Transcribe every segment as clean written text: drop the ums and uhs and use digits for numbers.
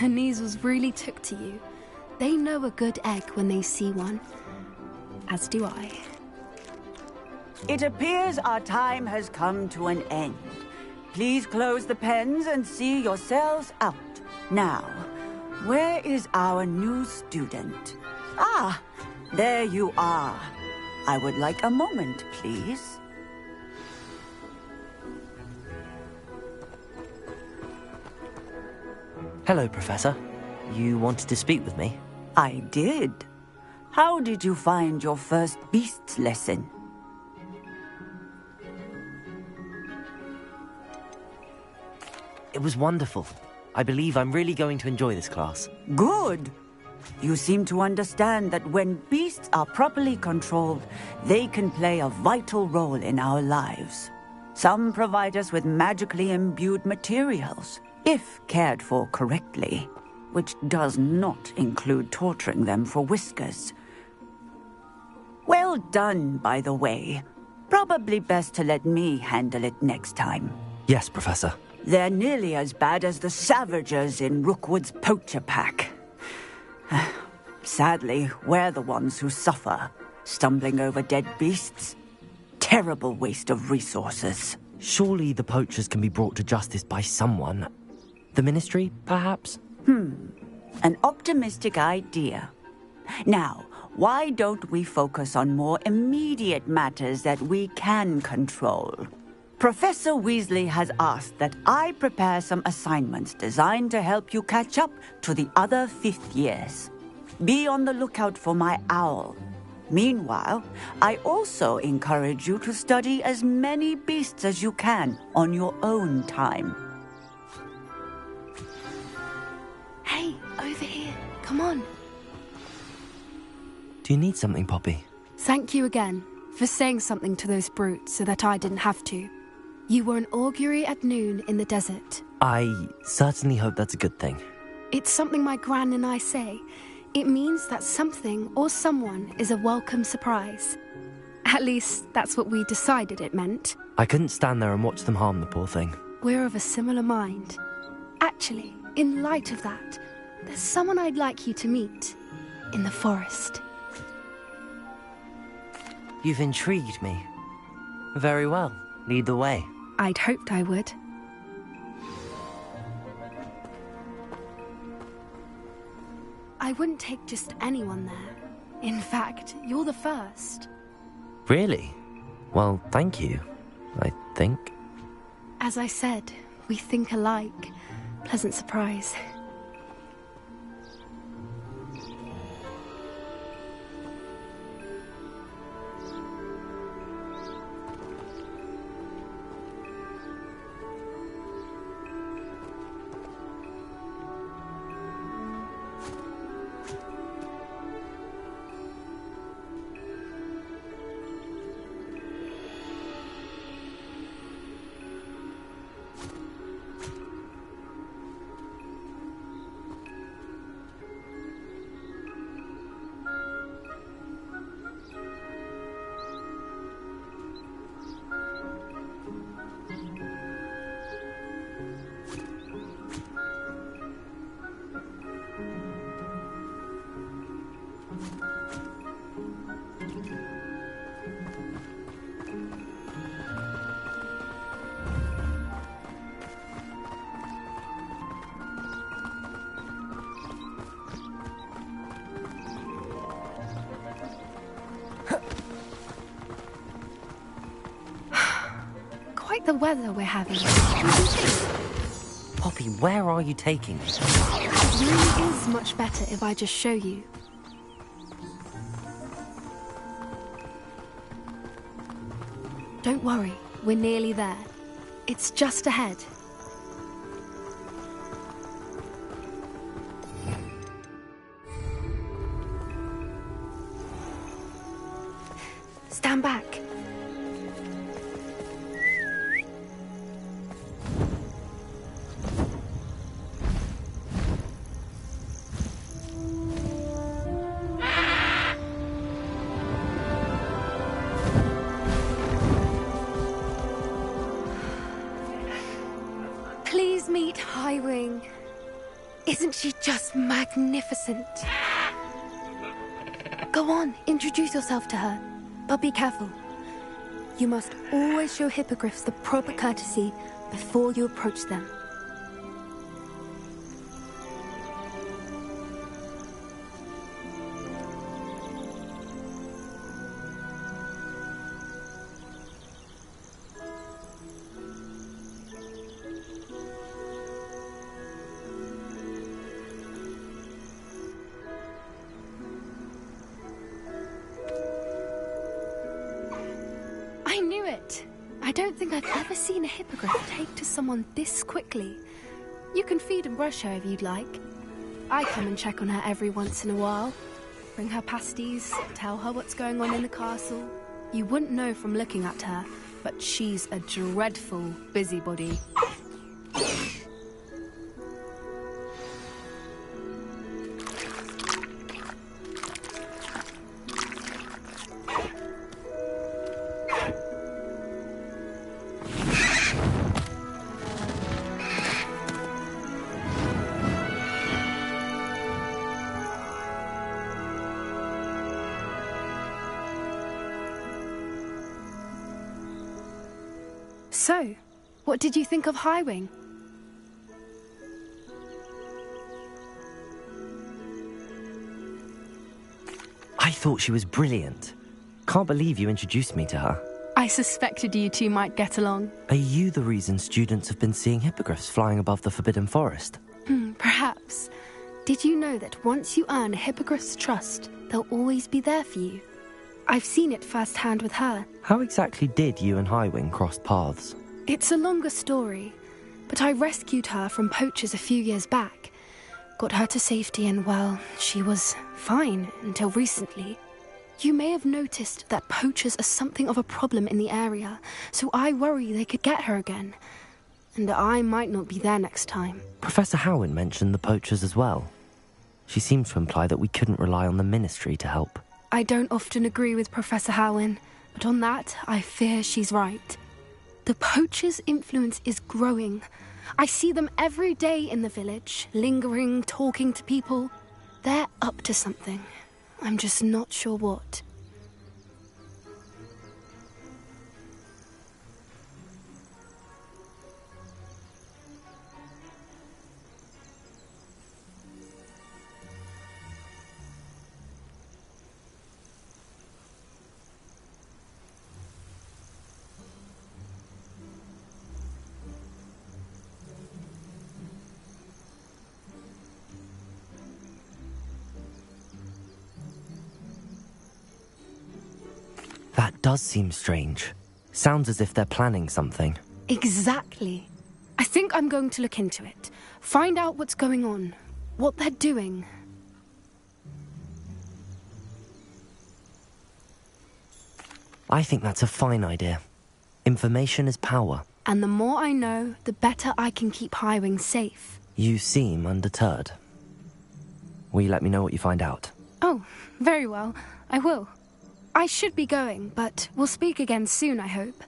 The Kneasels really took to you. They know a good egg when they see one. As do I. It appears our time has come to an end. Please close the pens and see yourselves out. Now, where is our new student? Ah, there you are. I would like a moment, please. Hello, Professor. You wanted to speak with me? I did. How did you find your first beasts lesson? It was wonderful. I believe I'm really going to enjoy this class. Good. You seem to understand that when beasts are properly controlled, they can play a vital role in our lives. Some provide us with magically imbued materials, if cared for correctly, which does not include torturing them for whiskers. Well done, by the way. Probably best to let me handle it next time. Yes, Professor. They're nearly as bad as the Savagers in Rookwood's poacher pack. Sadly, we're the ones who suffer, stumbling over dead beasts. Terrible waste of resources. Surely the poachers can be brought to justice by someone. The Ministry, perhaps? An optimistic idea. Now, why don't we focus on more immediate matters that we can control? Professor Weasley has asked that I prepare some assignments designed to help you catch up to the other fifth years. Be on the lookout for my owl. Meanwhile, I also encourage you to study as many beasts as you can on your own time. Hey, over here. Come on. Do you need something, Poppy? Thank you again for saying something to those brutes so that I didn't have to. You were an augury at noon in the desert. I certainly hope that's a good thing. It's something my gran and I say. It means that something or someone is a welcome surprise. At least, that's what we decided it meant. I couldn't stand there and watch them harm the poor thing. We're of a similar mind. Actually, in light of that, there's someone I'd like you to meet. In the forest. You've intrigued me. Very well. Lead the way. I'd hoped I would. I wouldn't take just anyone there. In fact, you're the first. Really? Well, thank you, I think. As I said, we think alike. Pleasant surprise. The weather we're having. Poppy, where are you taking me? It really is much better if I just show you. Don't worry, we're nearly there. It's just ahead. Stand back. Isn't she just magnificent? Go on, introduce yourself to her. But be careful. You must always show hippogriffs the proper courtesy before you approach them. I knew it. I don't think I've ever seen a hippogriff take to someone this quickly. You can feed and brush her if you'd like. I come and check on her every once in a while. Bring her pasties, tell her what's going on in the castle. You wouldn't know from looking at her, but she's a dreadful busybody. So, what did you think of Highwing? I thought she was brilliant. Can't believe you introduced me to her. I suspected you two might get along. Are you the reason students have been seeing hippogriffs flying above the Forbidden Forest? Perhaps. Did you know that once you earn a hippogriff's trust, they'll always be there for you? I've seen it firsthand with her. How exactly did you and Highwing cross paths? It's a longer story, but I rescued her from poachers a few years back. Got her to safety and, well, she was fine until recently. You may have noticed that poachers are something of a problem in the area, so I worry they could get her again. And I might not be there next time. Professor Howin mentioned the poachers as well. She seemed to imply that we couldn't rely on the Ministry to help. I don't often agree with Professor Howin, but on that, I fear she's right. The poachers' influence is growing. I see them every day in the village, lingering, talking to people. They're up to something. I'm just not sure what. That does seem strange. Sounds as if they're planning something. Exactly. I think I'm going to look into it. Find out what's going on. What they're doing. I think that's a fine idea. Information is power. And the more I know, the better I can keep Highwing safe. You seem undeterred. Will you let me know what you find out? Oh, very well. I will. I should be going, but we'll speak again soon, I hope.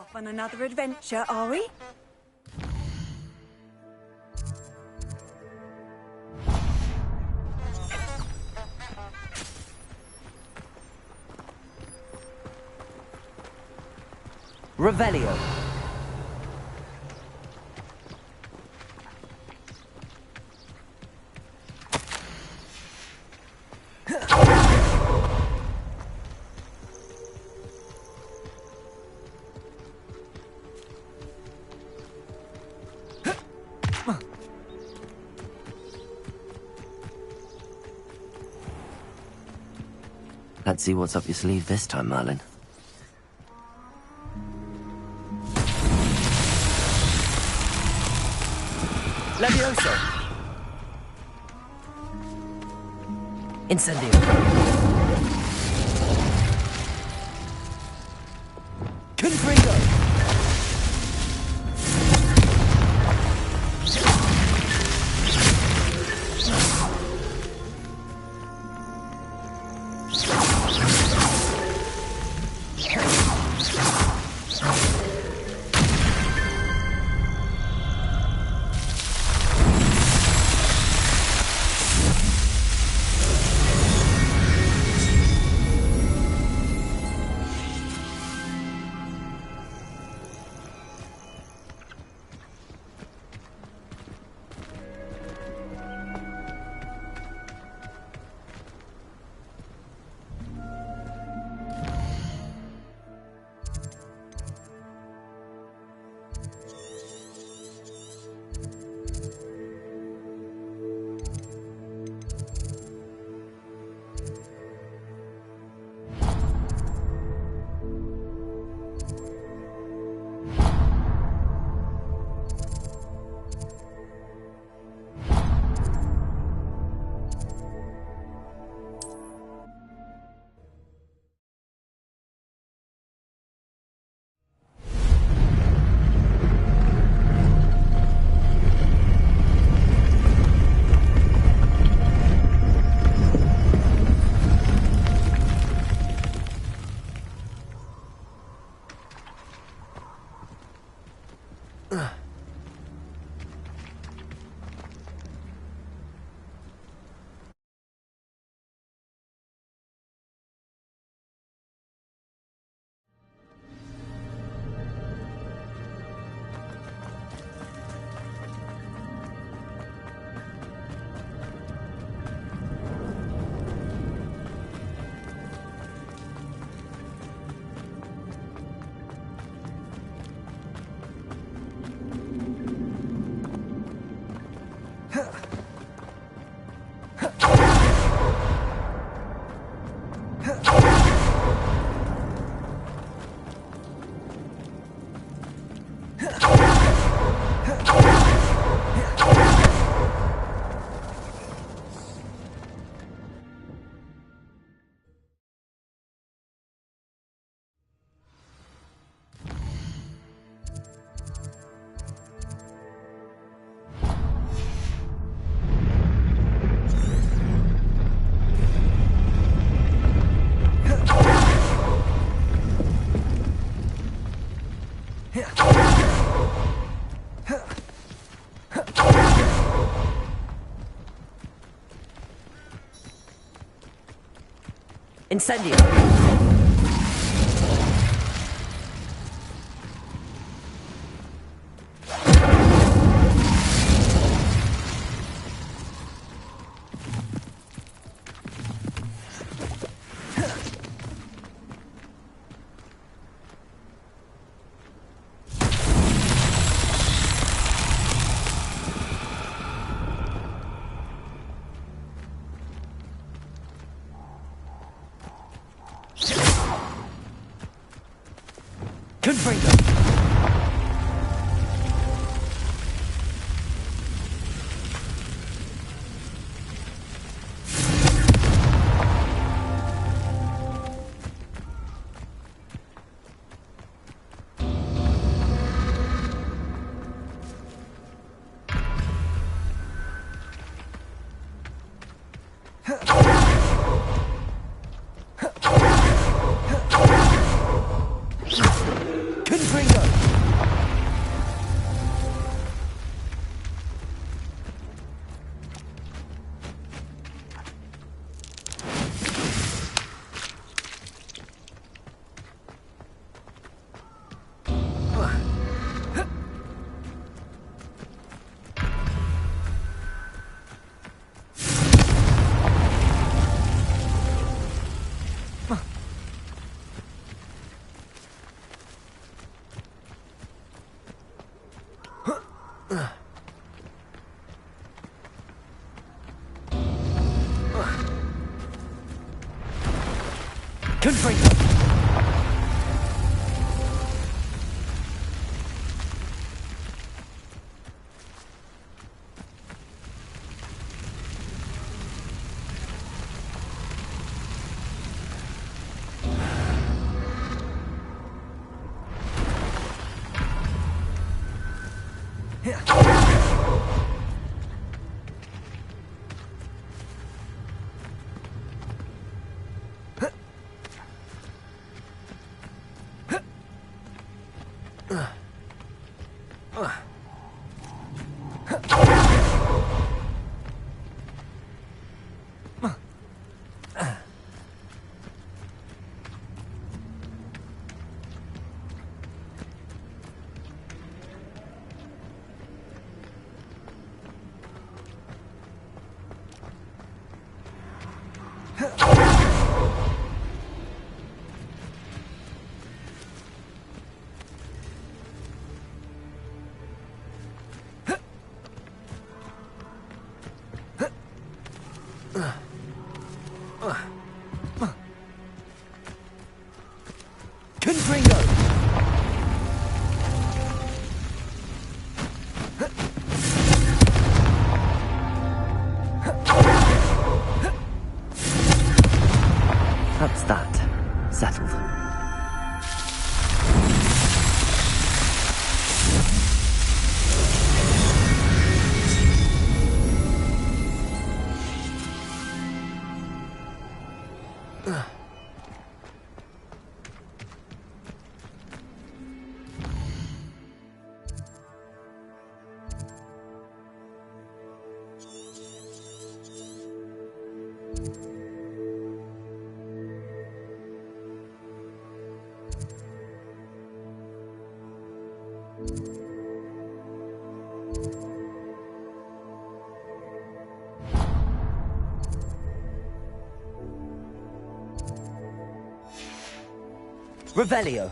Off on another adventure, are we? Revelio. Let's see what's up your sleeve this time, Merlin. Levioso! Incendio! Confringo! Incendio! Confringo! Confringo! Confringo! Confringo! That's that. Settled. Revelio.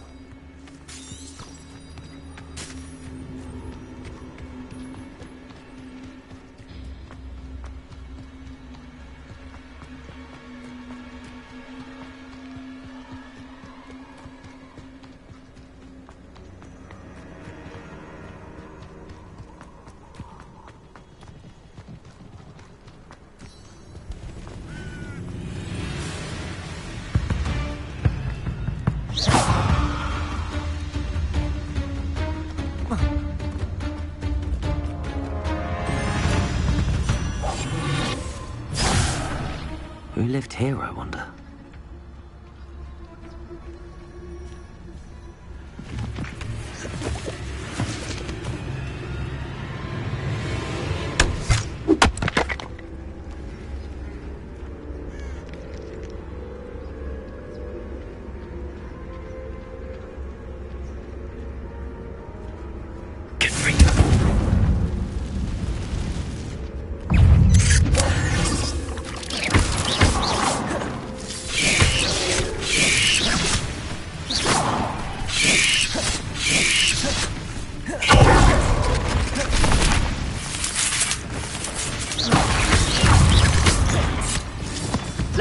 Who lived here, I wonder?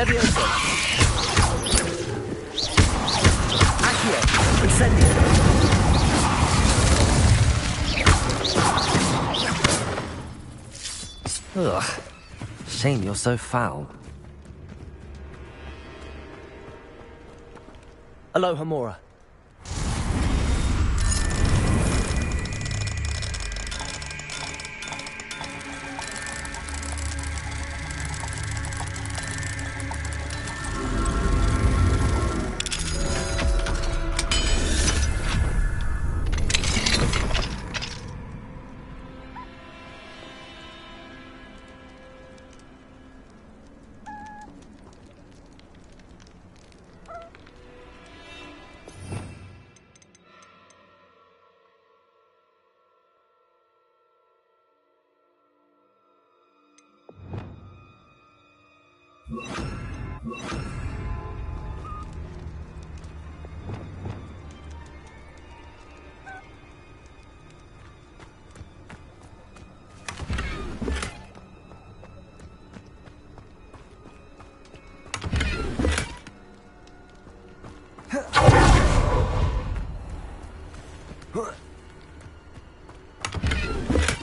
Levioso! Accio! Incendio! Ugh. Shame you're so foul. Aloha Mora.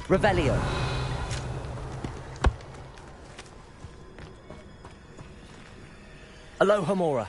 Revelio. Alohomora.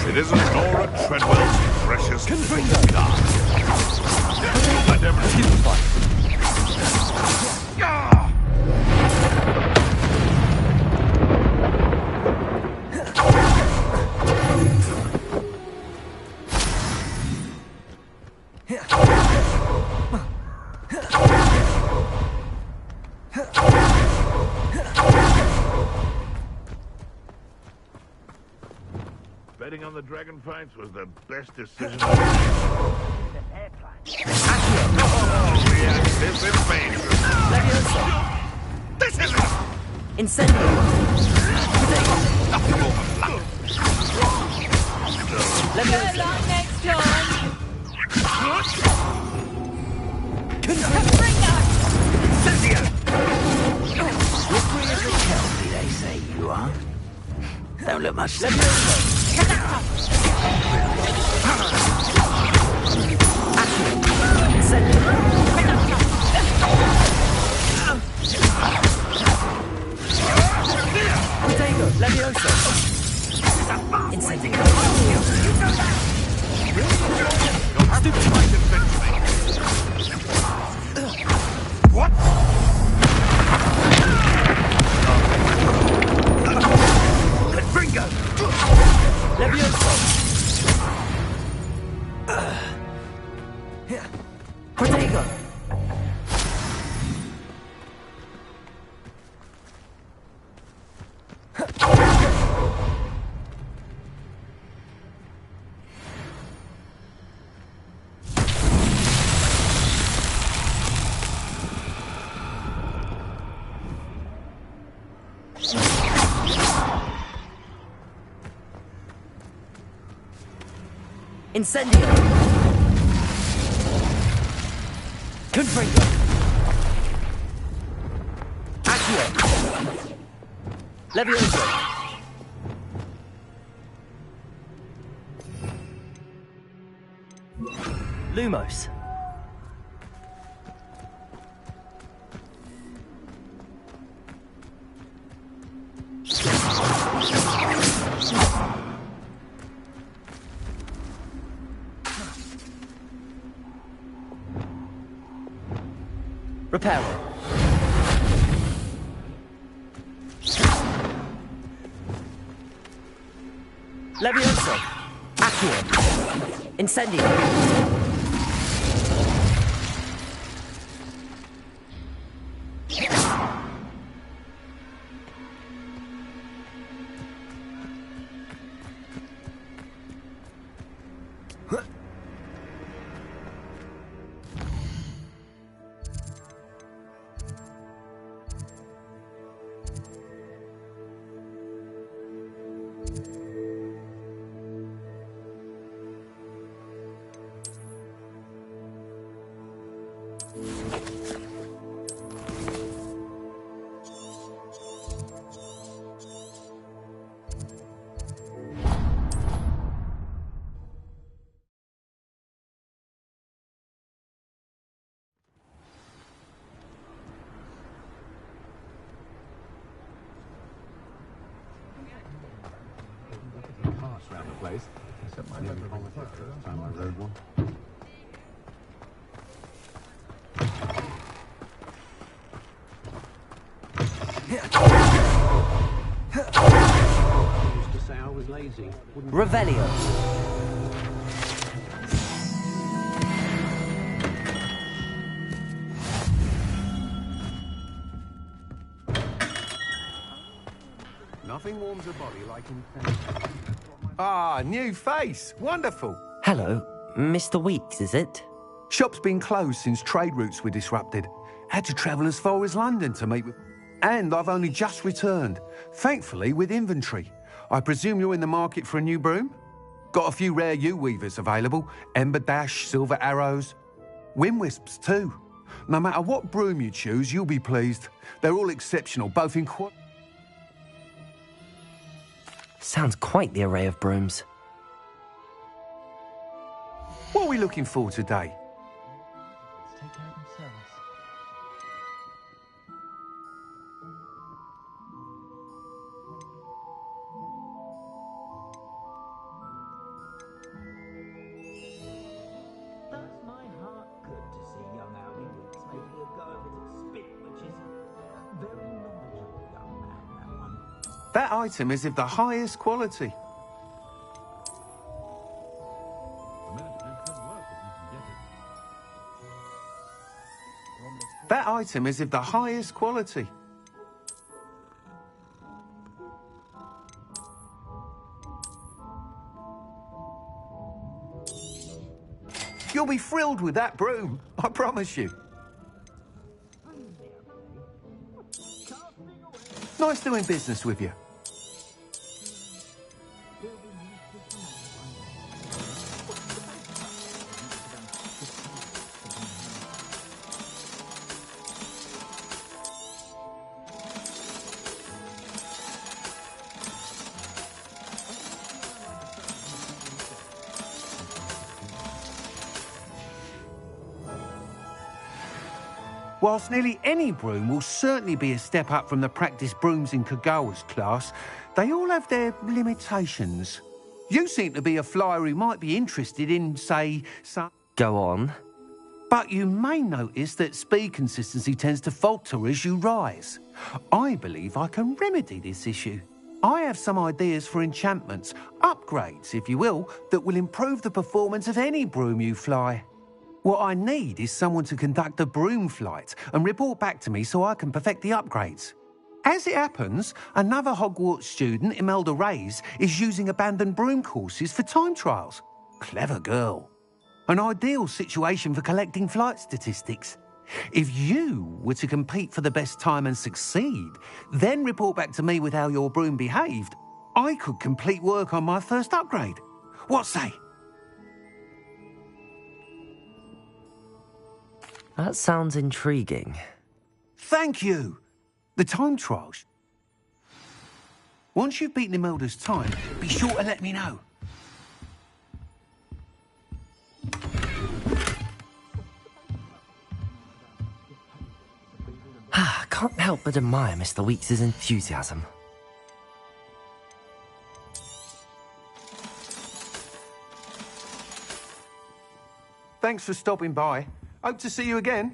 It isn't Nora Treadwell's precious car. Let everything fight. Betting on the dragon fights was the best decision I made. Oh, yes, this is dangerous. This is it! Incendio. Nothing more than luck. Good luck next time. Slippery as a kelpie, they say you are. Don't look much. What? Confringo! Levioso. Protego. Incendio. Confringo! Accio! Levioso! Lumos. Reparo. Levioso. Accio. Incendio. Around the place. Except my never found my road one. I used to say I was lazy. Revelio. Nothing warms a body like infinity. Ah, new face. Wonderful. Hello, Mr. Weeks, is it? Shop's been closed since trade routes were disrupted. Had to travel as far as London to meet with... And I've only just returned. Thankfully, with inventory. I presume you're in the market for a new broom? Got a few rare U-weavers available. Ember Dash, Silver Arrows. Wind Wisps, too. No matter what broom you choose, you'll be pleased. They're all exceptional, both in quality... Sounds quite the array of brooms. What are we looking for today? Let's take care of themselves. Does my heart good to see young Albie Weeks making a go of it at spit, which is a very knowledgeable young man, that one. That item is of the highest quality. That item is of the highest quality. You'll be thrilled with that broom, I promise you. Nice doing business with you. Whilst nearly any broom will certainly be a step up from the practice brooms in Kagawa's class, they all have their limitations. You seem to be a flyer who might be interested in, say, some... Go on. But you may notice that speed consistency tends to falter as you rise. I believe I can remedy this issue. I have some ideas for enchantments, upgrades, if you will, that will improve the performance of any broom you fly. What I need is someone to conduct a broom flight and report back to me so I can perfect the upgrades. As it happens, another Hogwarts student, Imelda Reyes, is using abandoned broom courses for time trials. Clever girl. An ideal situation for collecting flight statistics. If you were to compete for the best time and succeed, then report back to me with how your broom behaved, I could complete work on my first upgrade. What say? That sounds intriguing. Thank you! The time trials. Once you've beaten Imelda's time, be sure to let me know. Can't help but admire Mr. Weeks' enthusiasm. Thanks for stopping by. Hope to see you again.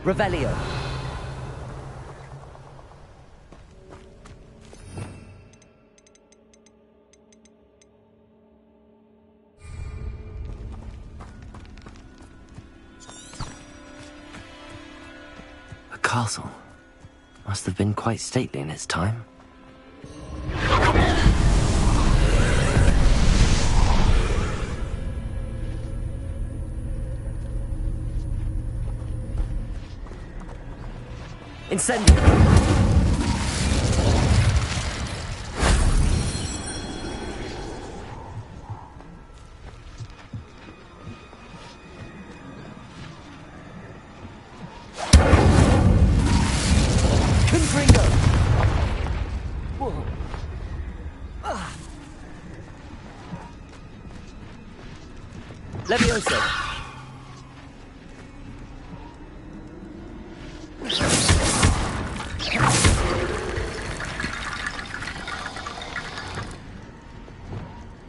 Revelio. A castle. Must have been quite stately in its time. Incendio! Confringo! Whoa. Levioso!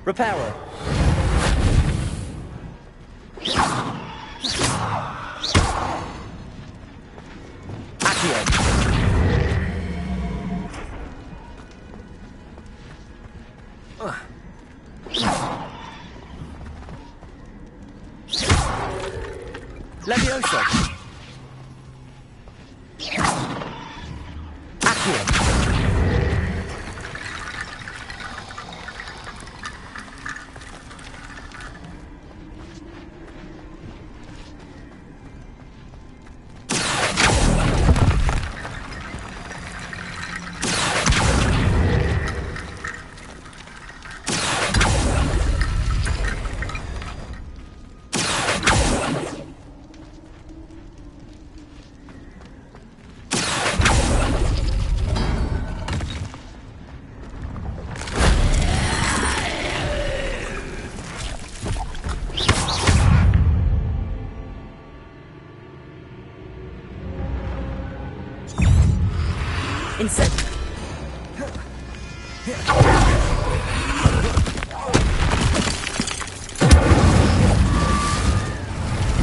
Reparo. Accio. Levioso. Accio. Incendio.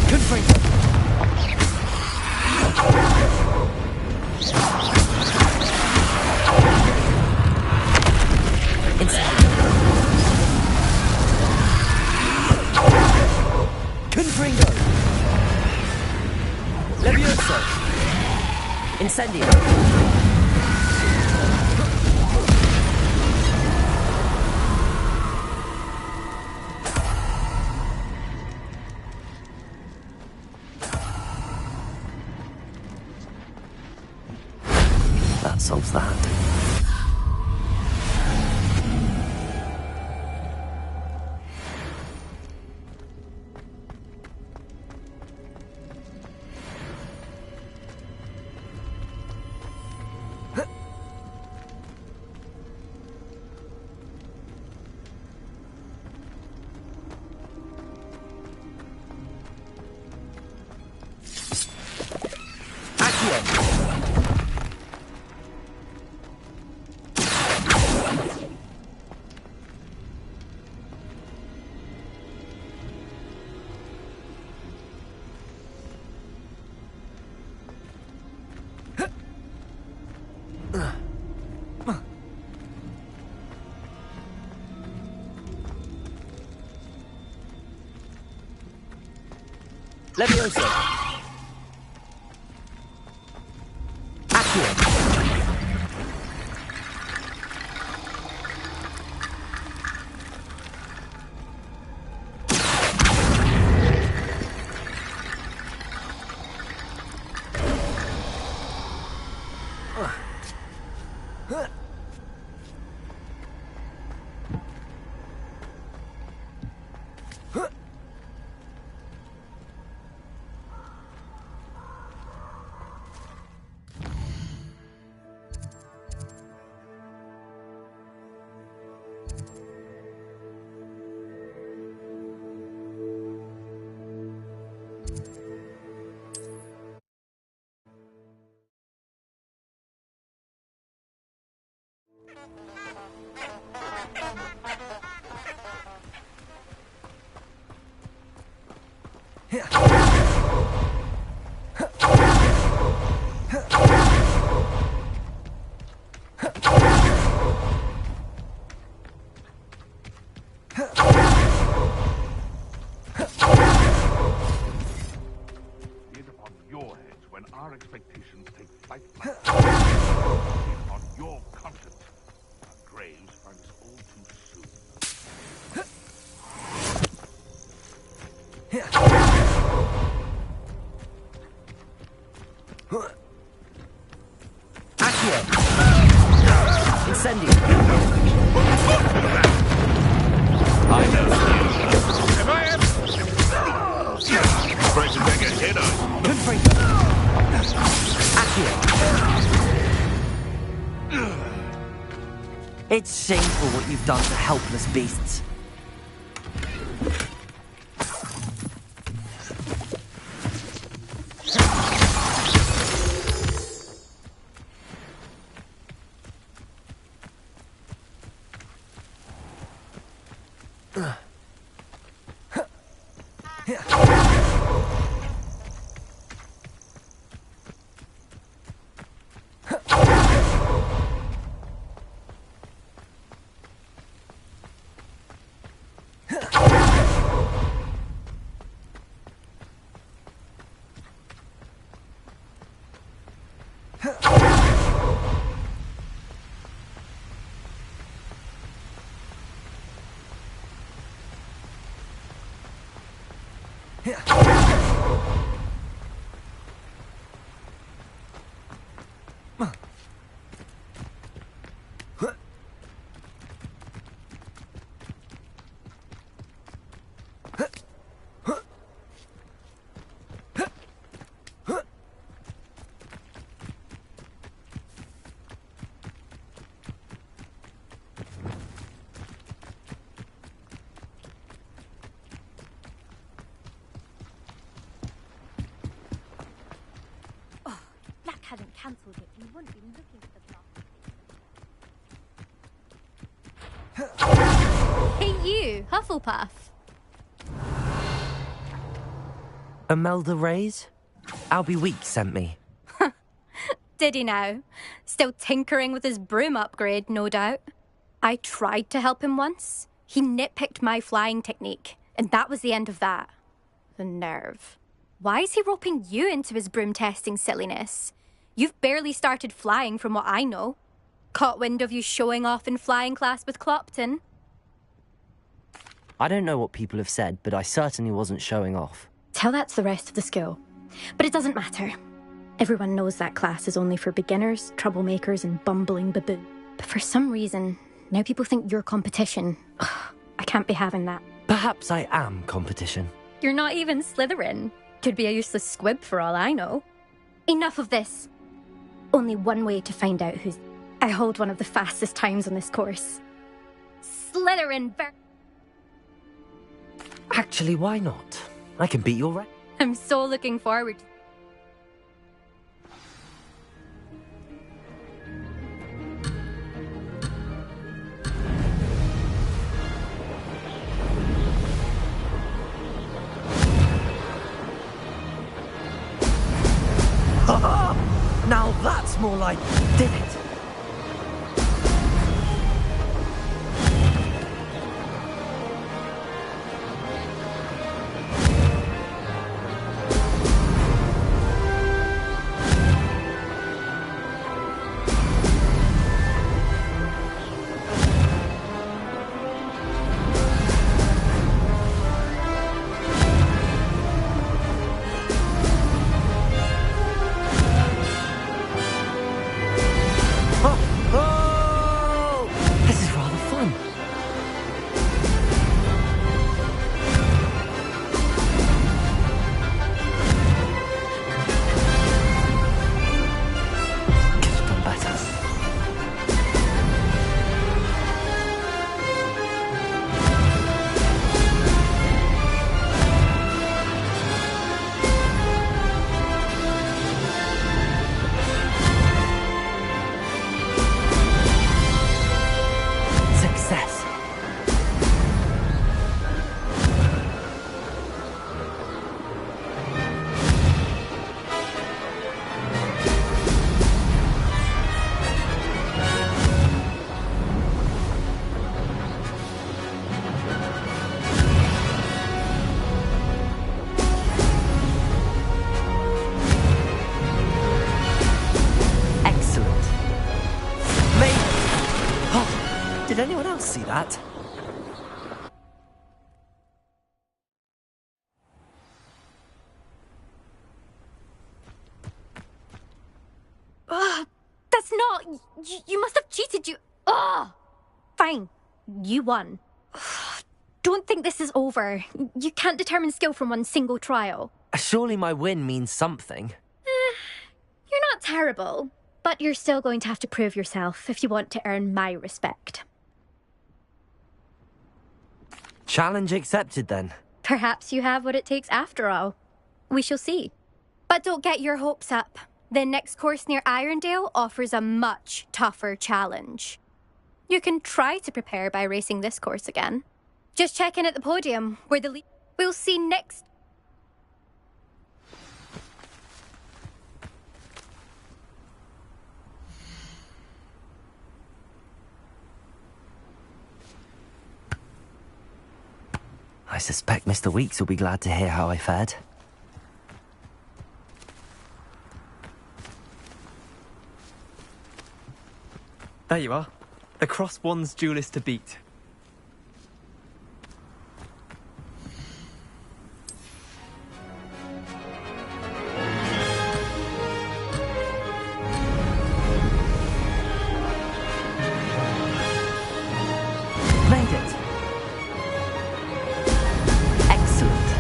Confringo. Incendio. Confringo. Levioso. Incendio. That solves that. Levioso! Accio! Is upon your heads when our expectations take flight like is on your conscience. Our graves find us all too soon. Accio! Incendio! I know. Am I in? Afraid to take a hit on. Accio! It's shameful what you've done to helpless beasts. Hadn't cancelled it, you wouldn't be looking for the block. Hey you, Hufflepuff. Imelda Reyes? Albie Weeks sent me. Did he now? Still tinkering with his broom upgrade, no doubt. I tried to help him once. He nitpicked my flying technique, and that was the end of that. The nerve. Why is he roping you into his broom testing silliness? You've barely started flying from what I know. Caught wind of you showing off in flying class with Clopton? I don't know what people have said, but I certainly wasn't showing off. Tell that to the rest of the school. But it doesn't matter. Everyone knows that class is only for beginners, troublemakers, and bumbling baboon. But for some reason, now people think you're competition. Ugh, I can't be having that. Perhaps I am competition. You're not even Slytherin. Could be a useless squib for all I know. Enough of this. Only one way to find out who's... I hold one of the fastest times on this course. Slytherin Actually, why not? I can beat your record. I'm so looking forward to... Now that's more like... Did it? anyone else see that? Ugh, that's not... You must have cheated, you... Ugh! Fine. You won. Don't think this is over. You can't determine skill from one single trial. Surely my win means something. You're not terrible, but you're still going to have to prove yourself if you want to earn my respect. Challenge accepted, then. Perhaps you have what it takes after all. We shall see. But don't get your hopes up. The next course near Irondale offers a much tougher challenge. You can try to prepare by racing this course again. Just check in at the podium, where the lead... We'll see next... I suspect Mr. Weeks will be glad to hear how I fared. There you are. The Cross Wands duelist to beat. Made it! Excellent.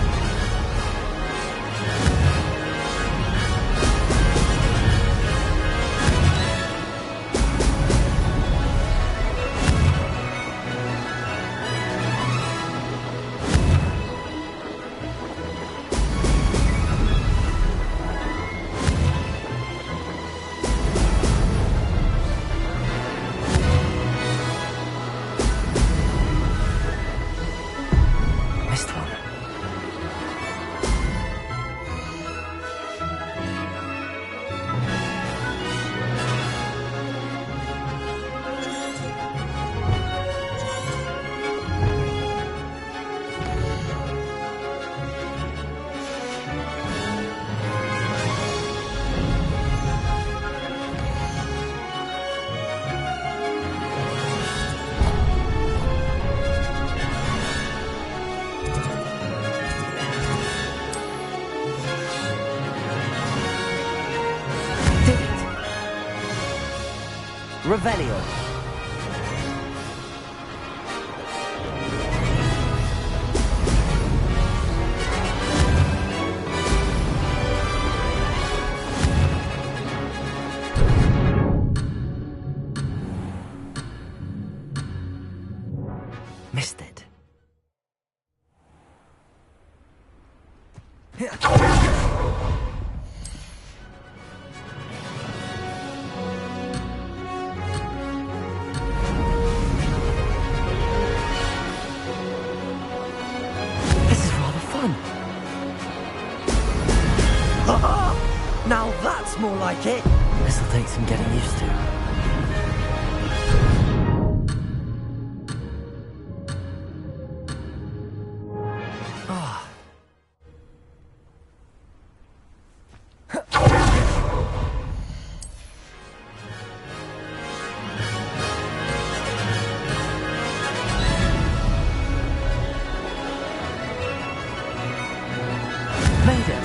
Missed one. Did it! Revelio. Missed it. This is rather fun. Now that's more like it. This'll take some getting used to. Ah. Made it.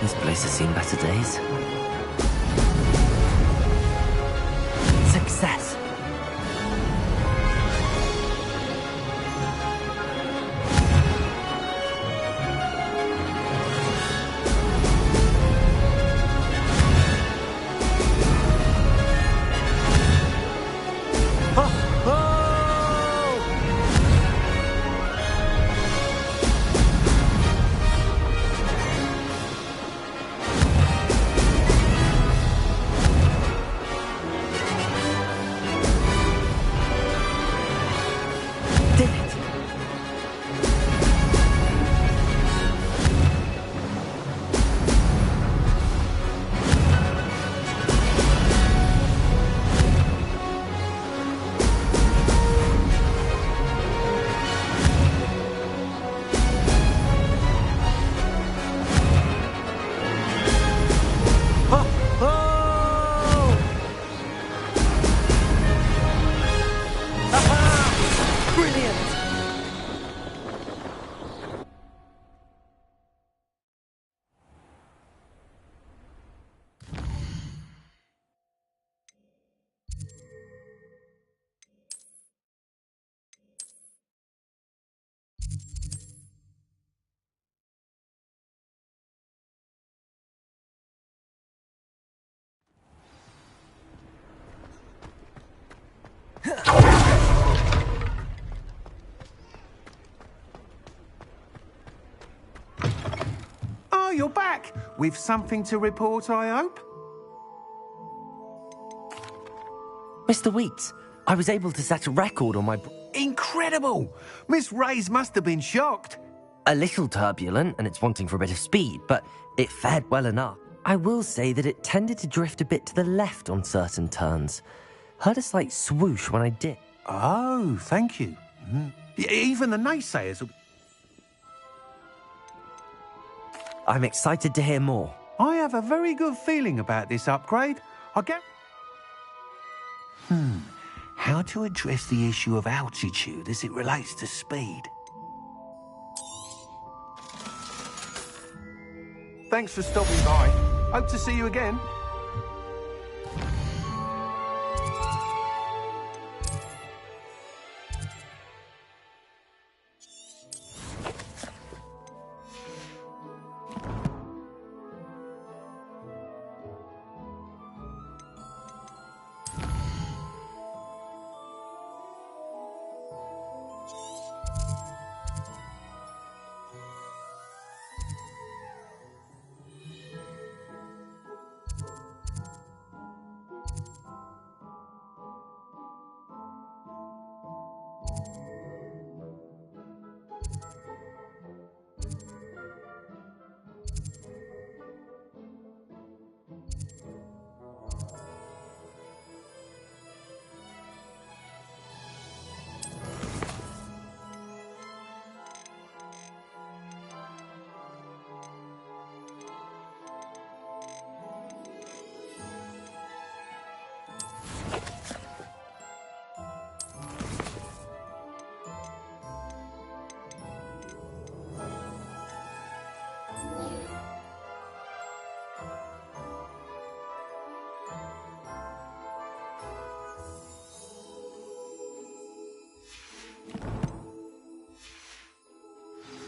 This place has seen better days. Success. you're back. With something to report, I hope? Mr. Weeks, I was able to set a record on my... Incredible! Miss Reyes must have been shocked. A little turbulent, and it's wanting for a bit of speed, but it fared well enough. I will say that it tended to drift a bit to the left on certain turns. Heard a slight swoosh when I did. Oh, thank you. Even the naysayers will... I'm excited to hear more. I have a very good feeling about this upgrade. I get... How to address the issue of altitude as it relates to speed? Thanks for stopping by. Hope to see you again.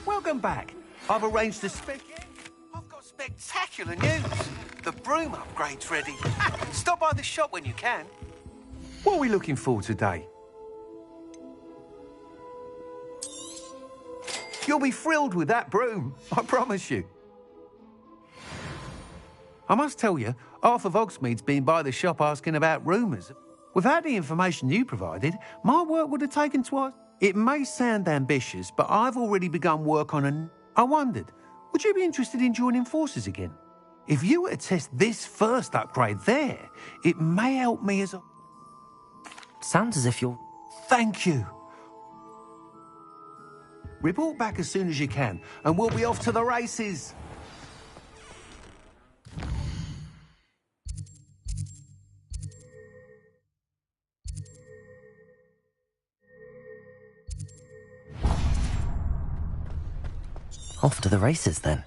Welcome back. I've arranged to I've got spectacular news. The broom upgrade's ready. Stop by the shop when you can. What are we looking for today? You'll be thrilled with that broom, I promise you. I must tell you, Arthur Vogsmeade's been by the shop asking about rumours. Without the information you provided, my work would have taken twice. It may sound ambitious, but I've already begun work on I wondered, would you be interested in joining forces again? If you were to test this first upgrade there, it may help me as a... Sounds as if you're... Thank you. Report back as soon as you can, and we'll be off to the races. Off to the races, then.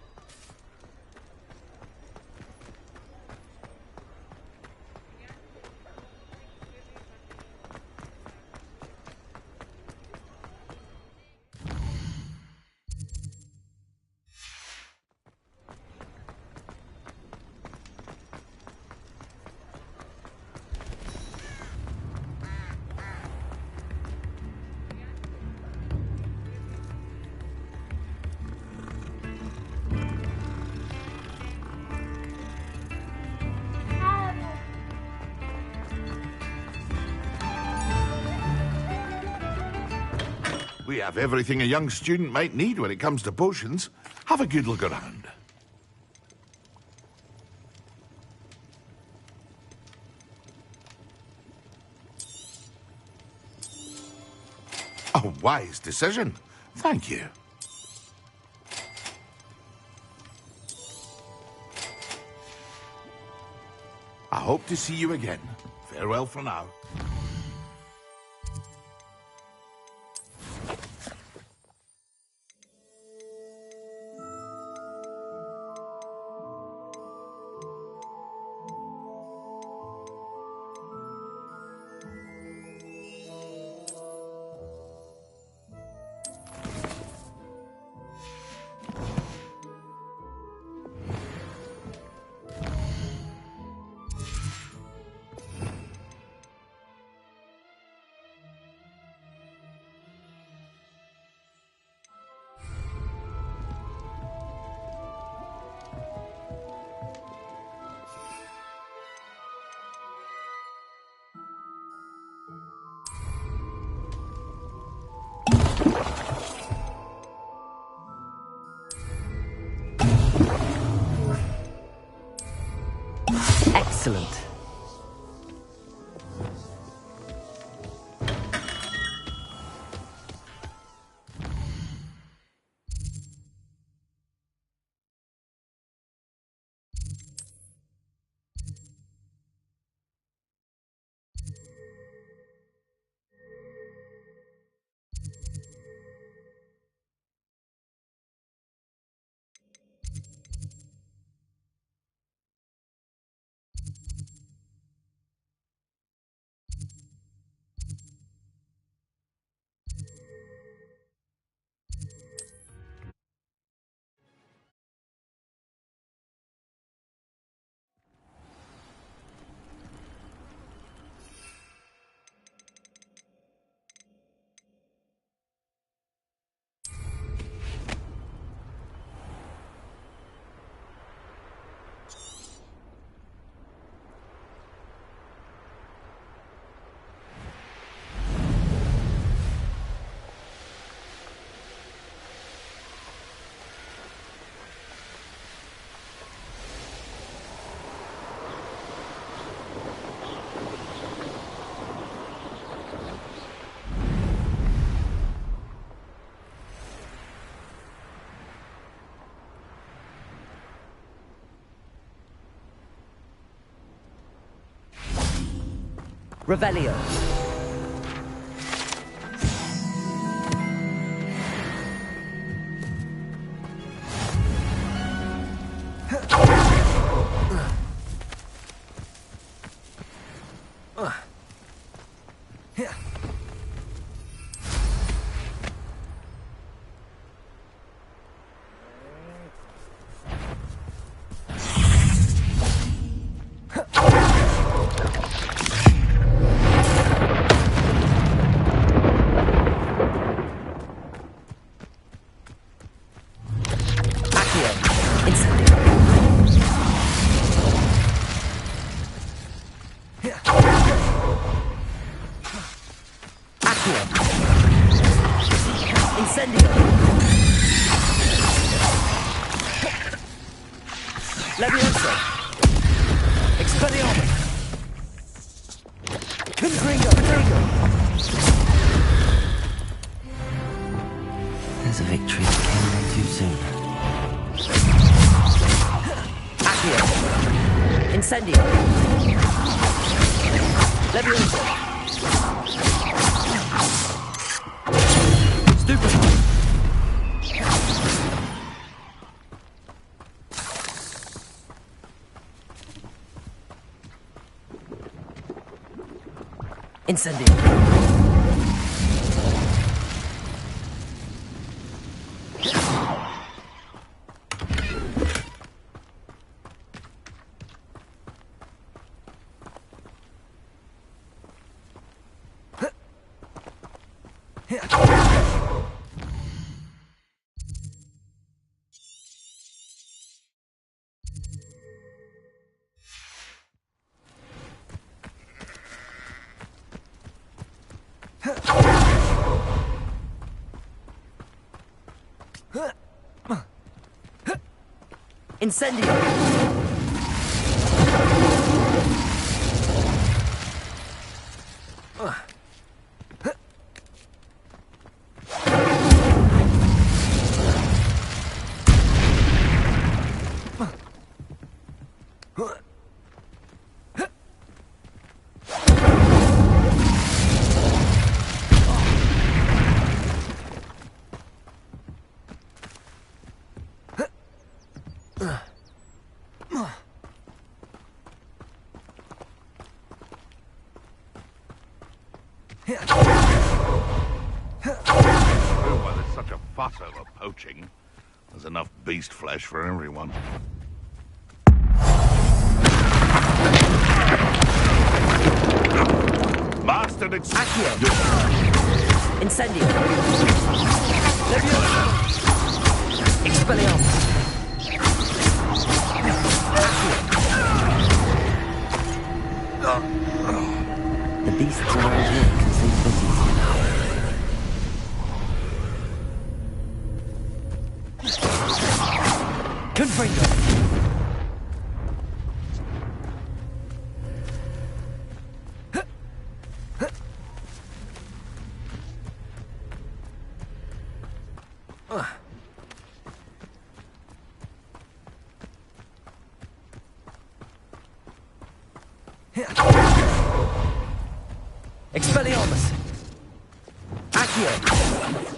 We have everything a young student might need when it comes to potions. Have a good look around. A wise decision. Thank you. I hope to see you again. Farewell for now. Excellent. Revelio. Leviosa! Expelliarmus! Confringo! There's a victory that came on too soon. Accio! Incendio! Leviosa! Stupefy! Incendio. Incendio! Why there's such a fuss over poaching? There's enough beast flesh for everyone. Bastard Accio! Incendio! Leviosa! Expelliarmus! The beasts around here can sleep a bit easier now. Confringo! Expelliarmus! Accio!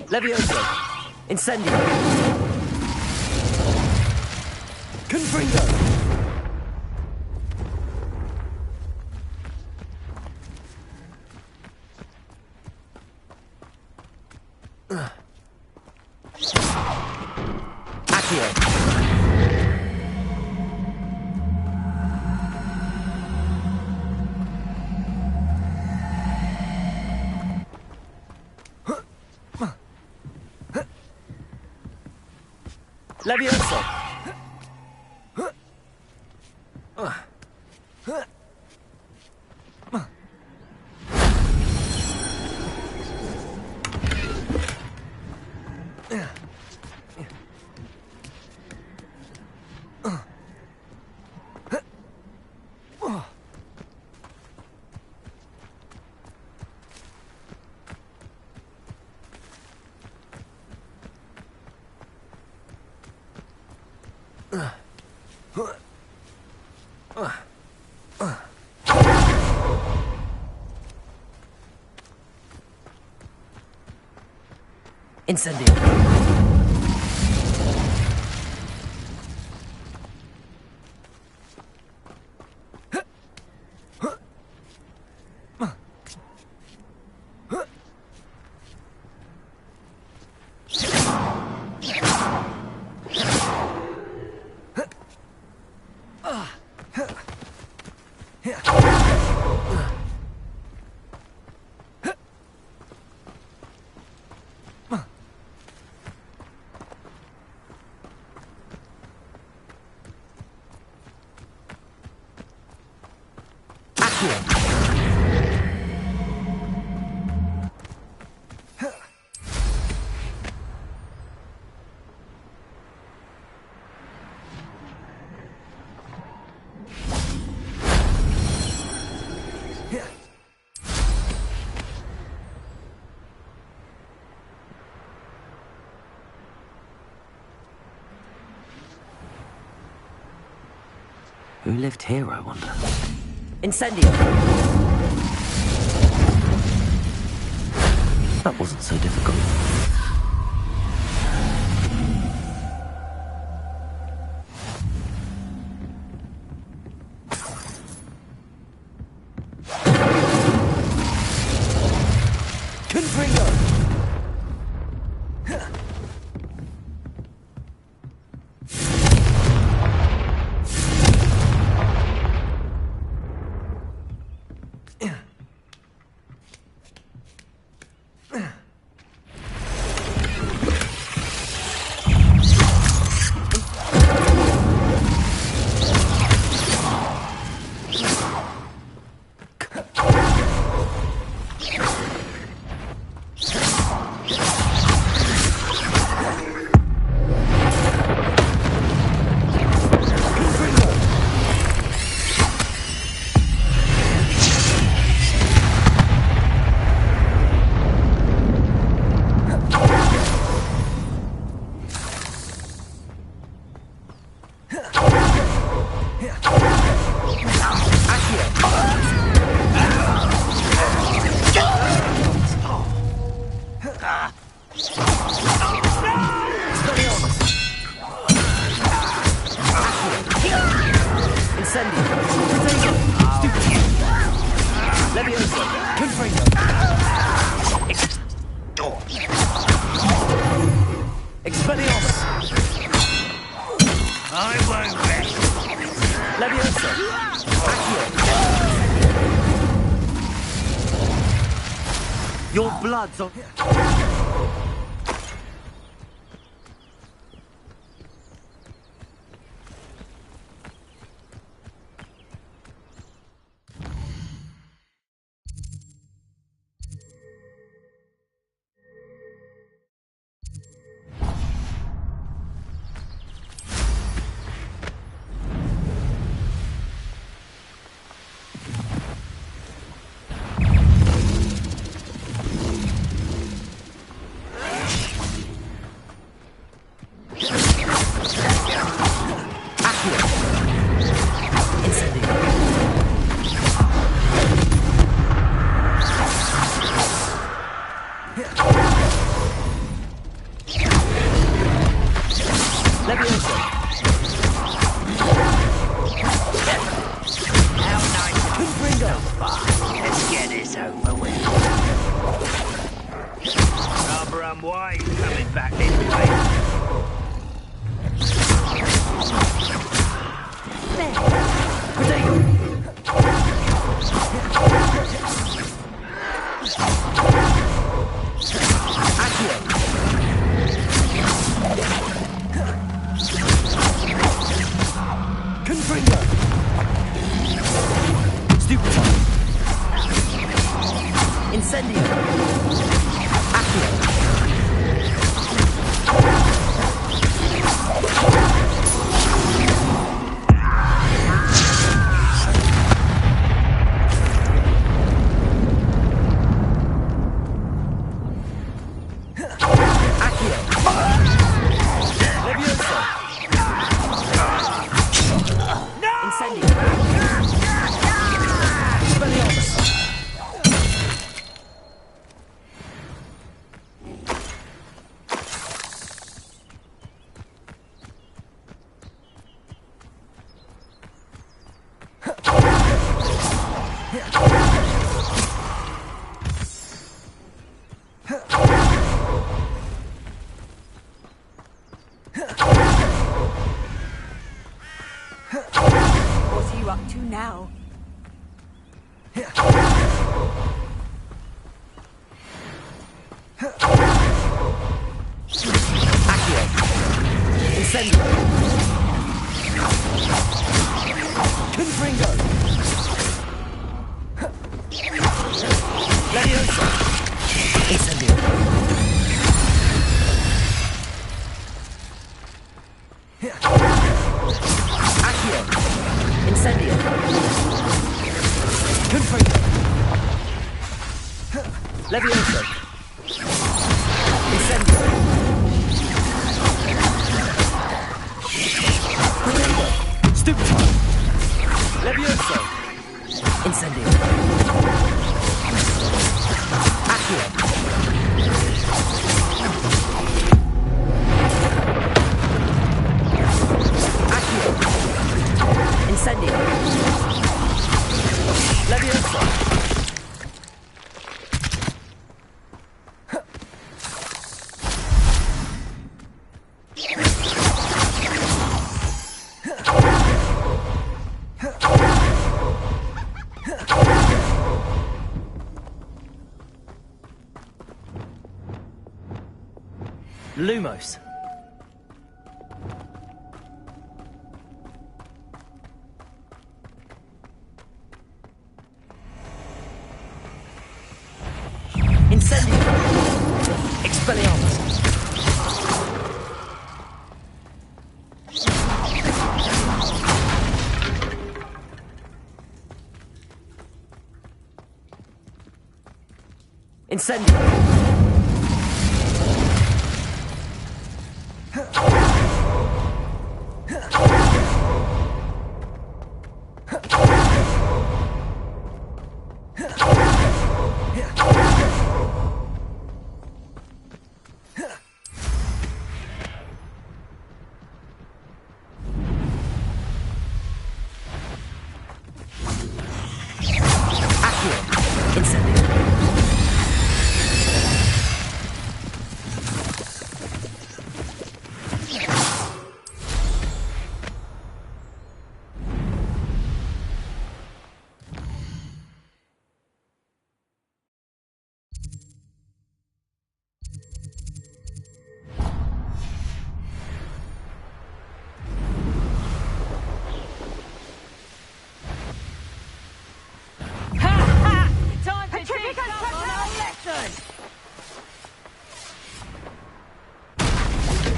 Levioso! Incendio! Confringo! Accio! Levioso! Incendio! Who lived here, I wonder? Incendio! That wasn't so difficult. Confringo! Your blood's on... why he's coming back this way. Potato! Accio! Confringo! Stupefy! Incendio! Accio! What are you up to now? Accio! Incendio! Confringo! Leviosa! Incendio! Accio! Incendio! Confringo! Leviosa! Incendio! Potato! Stupefy! Levioso! Incendio! Accio! Accio! Incendio! Levioso! Lumos. Incendio. Expelliarmus. Incendio.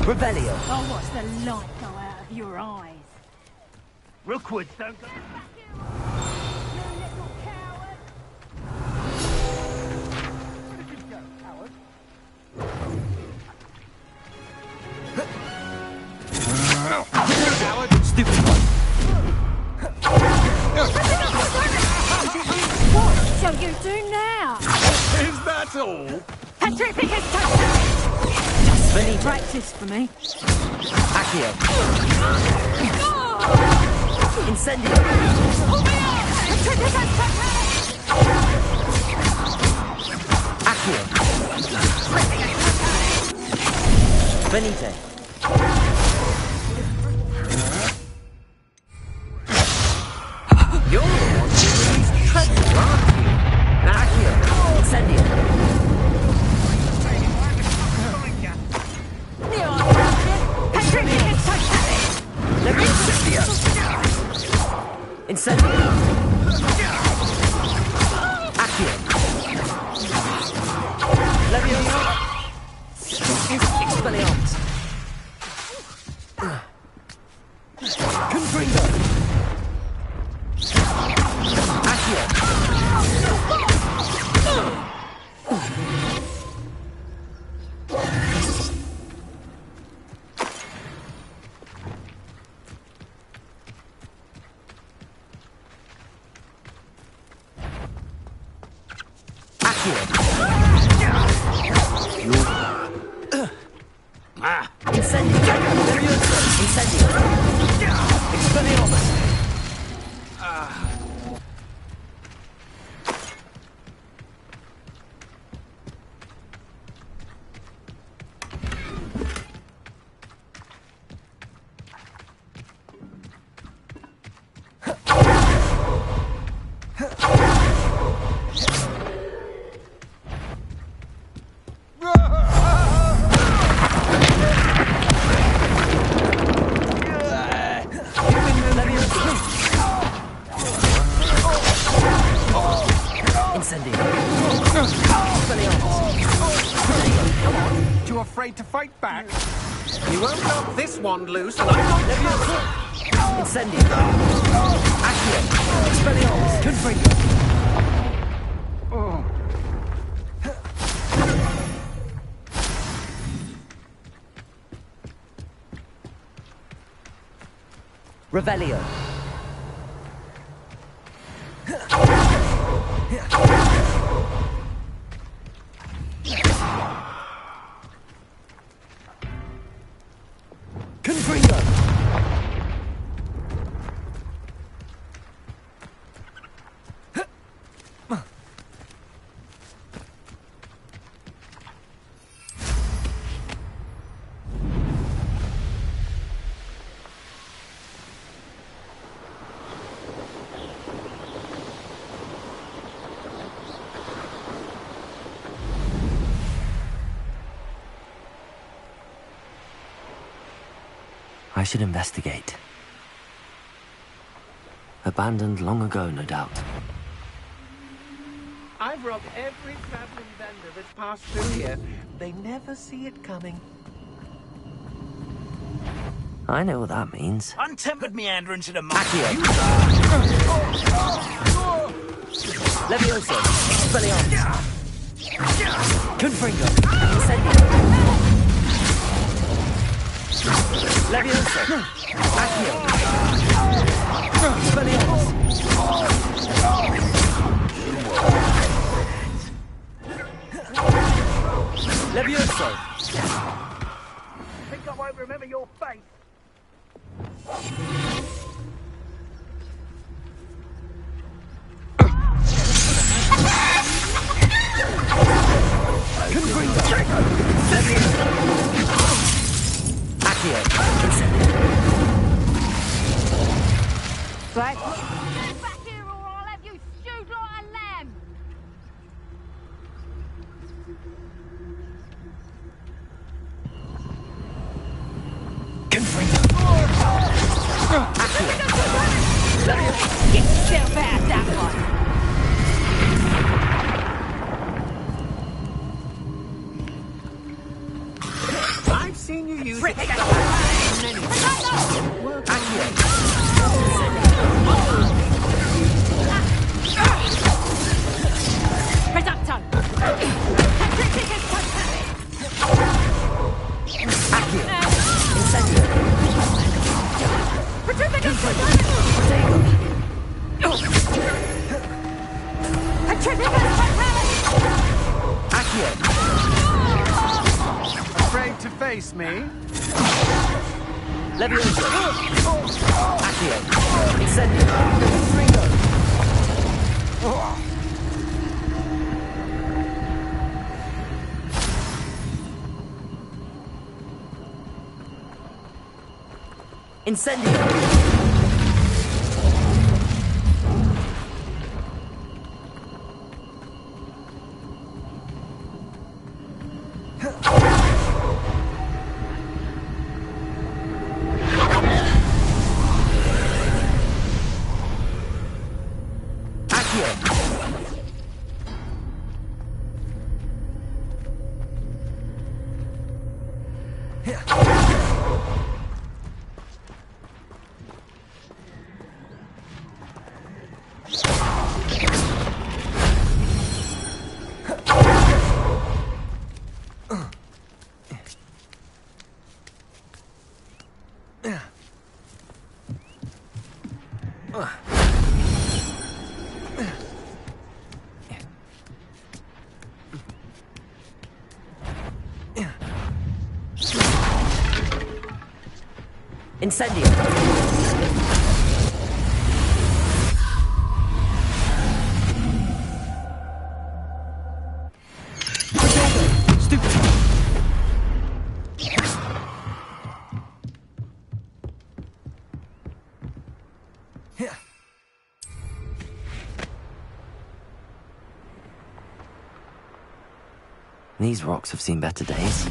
Revelio. Oh, watch the light go out of your eyes. Rookwoods don't go... Stupid one. What shall you do now? Is that all? Petrificus Just Benito. practice for me. Accio. Incendio. Petrificus Accio. Venite. You're the one who released treasure, aren't you? Accio. Incendio. Incendio. Accio. Leviosa. Expelliarmus. Confringo. Accio. Incendio. Leviosa. Incendio. Expelliarmus. Too afraid to fight back? You won't knock this wand loose, and I'm not... Incendio. Accio. Expelliarmus. Confringo. Revelio. Confringo. I should investigate. Abandoned long ago, no doubt. I've robbed every traveling vendor that's passed through here. They never see it coming. I know what that means. Untempered meanderings in a market. Leviosa. Expelliarmus. Confringo. Incendio. Leviosa. Accio. Expelliarmus. Leviosa. Think I won't remember your face? Confringo. Leviosa. Accio. Right. Back here or I'll have you stewed like a lamb. Confringo. Accio. Leviosa. Get yourself out that one. I've seen you use it. Reducto. Accio. Incendio. Accio. Afraid to face me? Leviosa. Accio. Incendio. Confringo. Incendio! Incendio! These rocks have seen better days.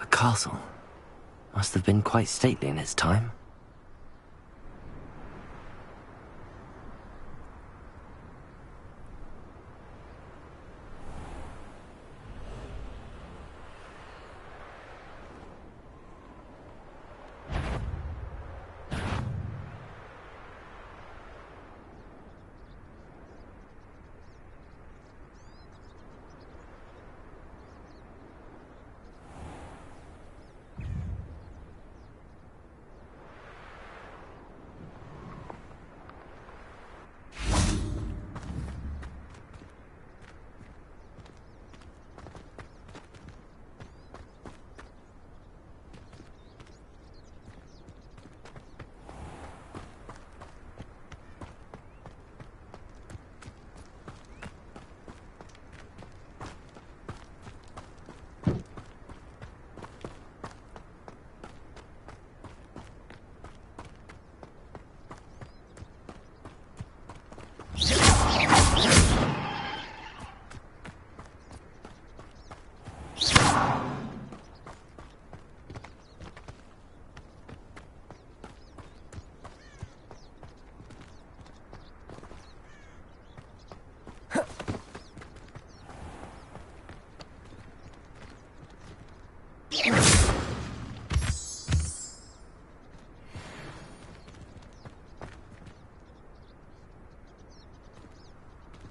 A castle. Must have been quite stately in its time.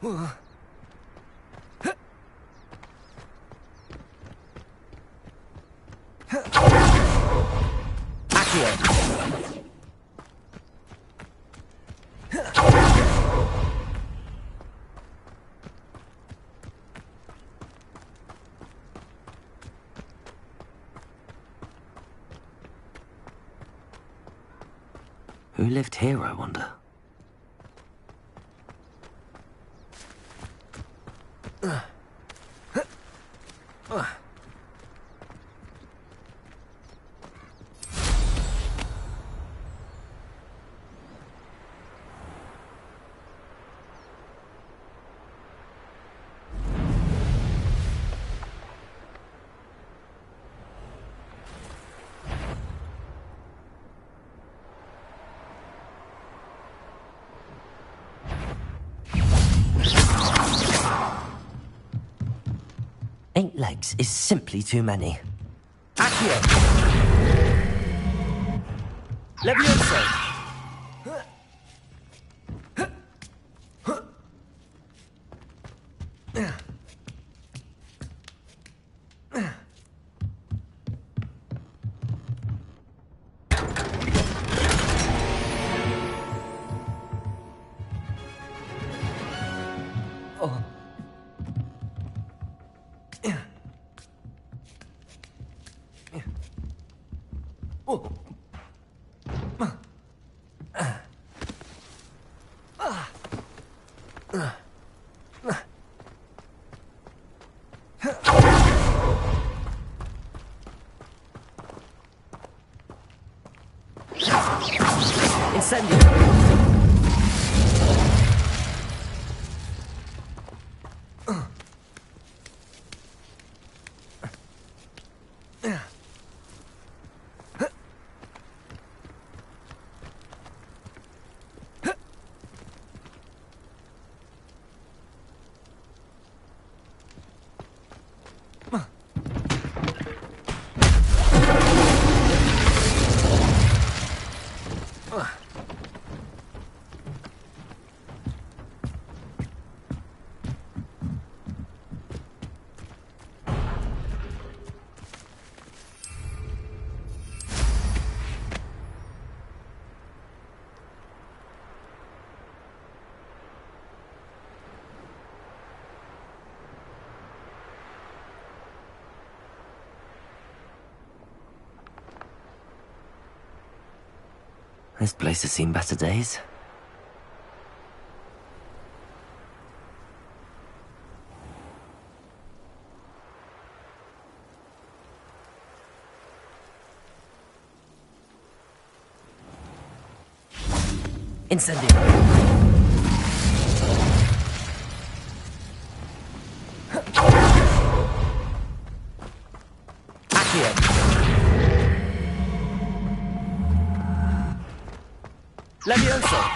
Who lived here, I wonder? Eight legs is simply too many. Accio! Levioso! Incendio! This place has seen better days. Incendio! Levioso!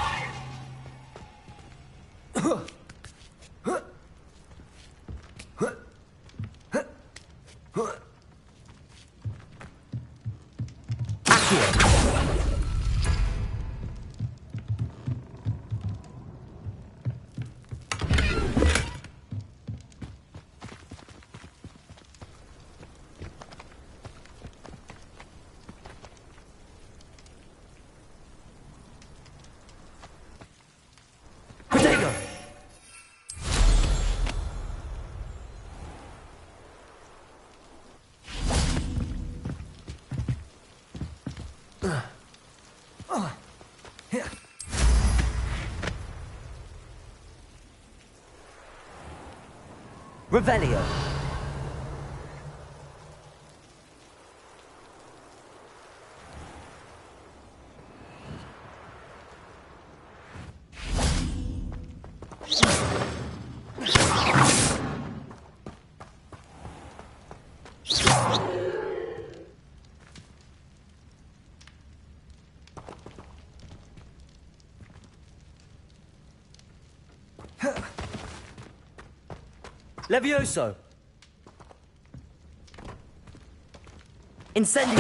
Revelio. Levioso! Incendio!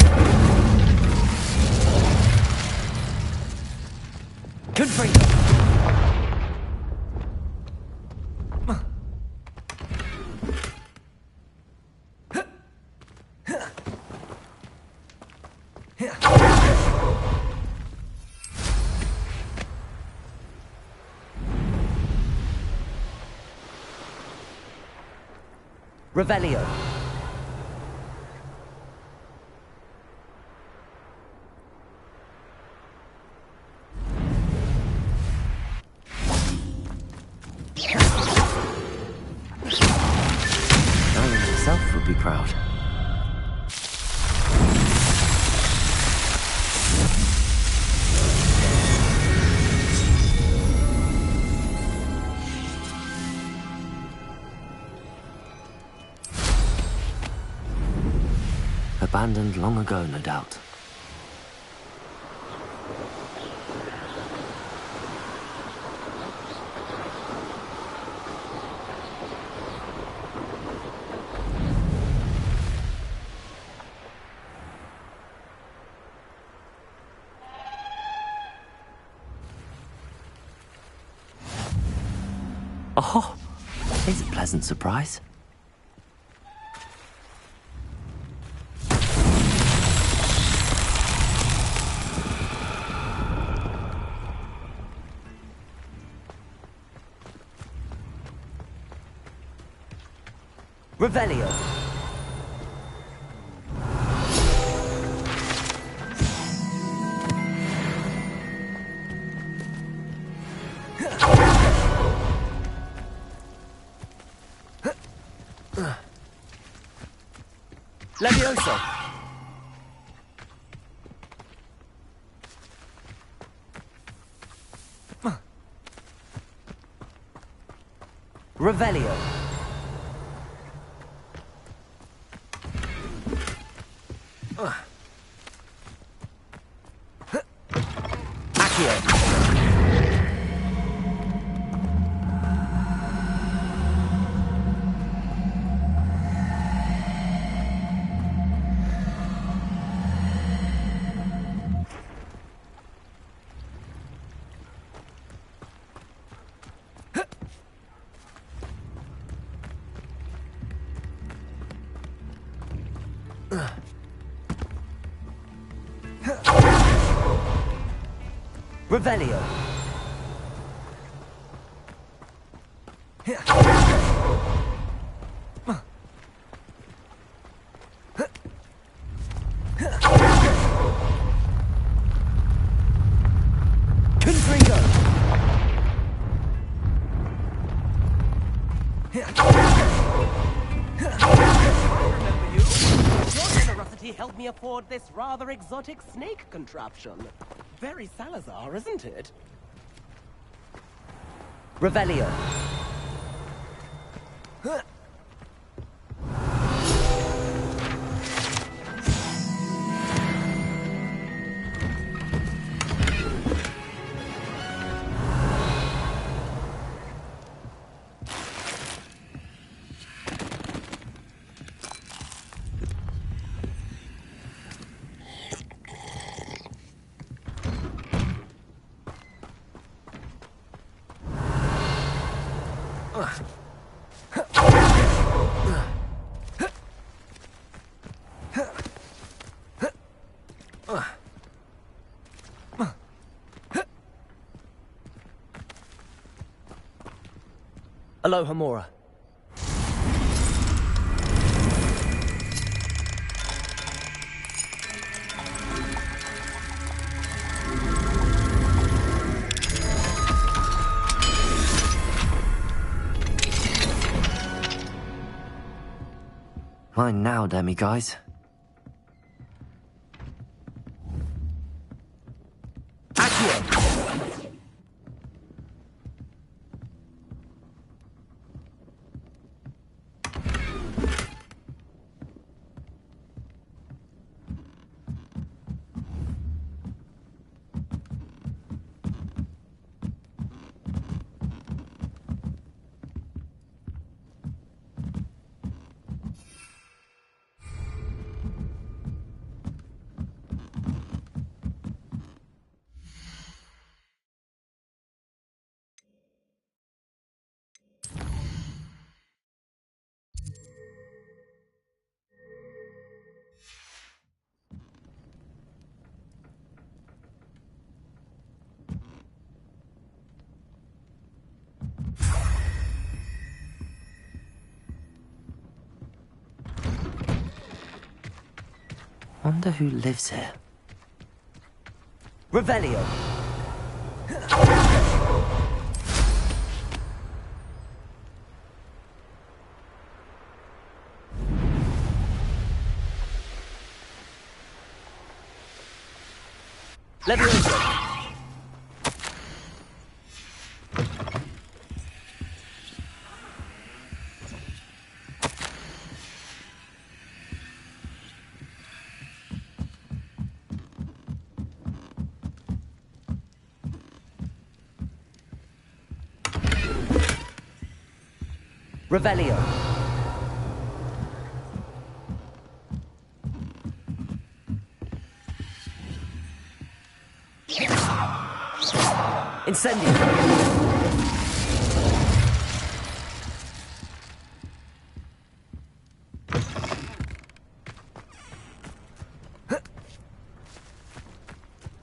Confringo! Revelio. Darling himself would be proud. Abandoned long ago, no doubt. Oh, here's a pleasant surprise. Revelio. Levioso. Revelio. Accio. Revelio. Confringo. Your generosity helped me afford this rather exotic snake contraption. Very Salazar, isn't it? Revelio. Alohomora. Mine now, demi-guys. Accio! Wonder who lives here. Revelio. Levioso. Revelio. Incendio.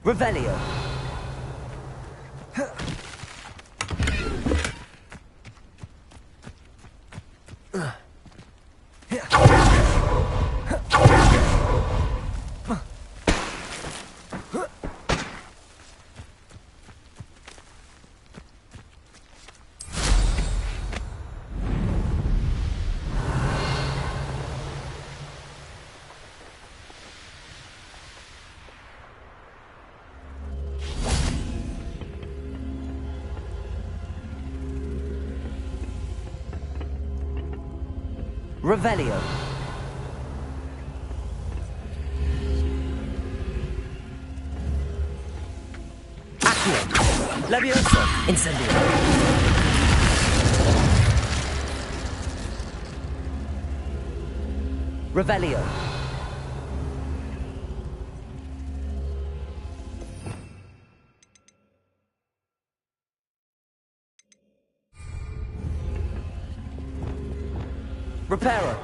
Revelio. Revelio. Accio. Levioso. Incendio. Revelio. Reparo.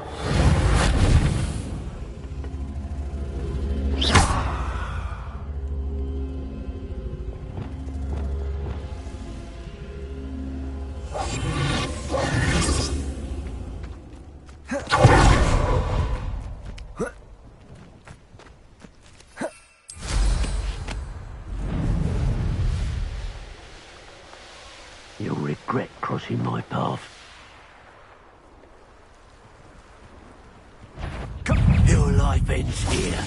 You'll regret crossing my path. Your life ends here.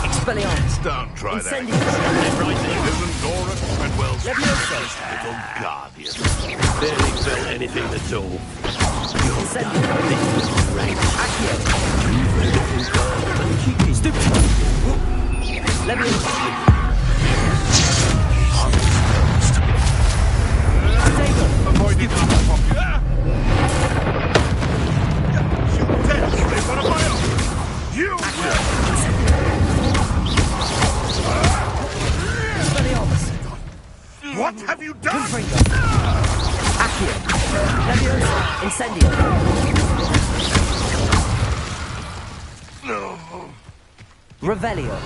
Expelliarmus. Don't try that. Incendio. Isn't Dora Treadwell's precious little guardian? Barely felt anything at all. Incendio. Accio. Stupid. Levioso. Avoiding the shoot dead straight on a fire! You will! What have you done? Accio. Levioso. Incendio. No. Revelio.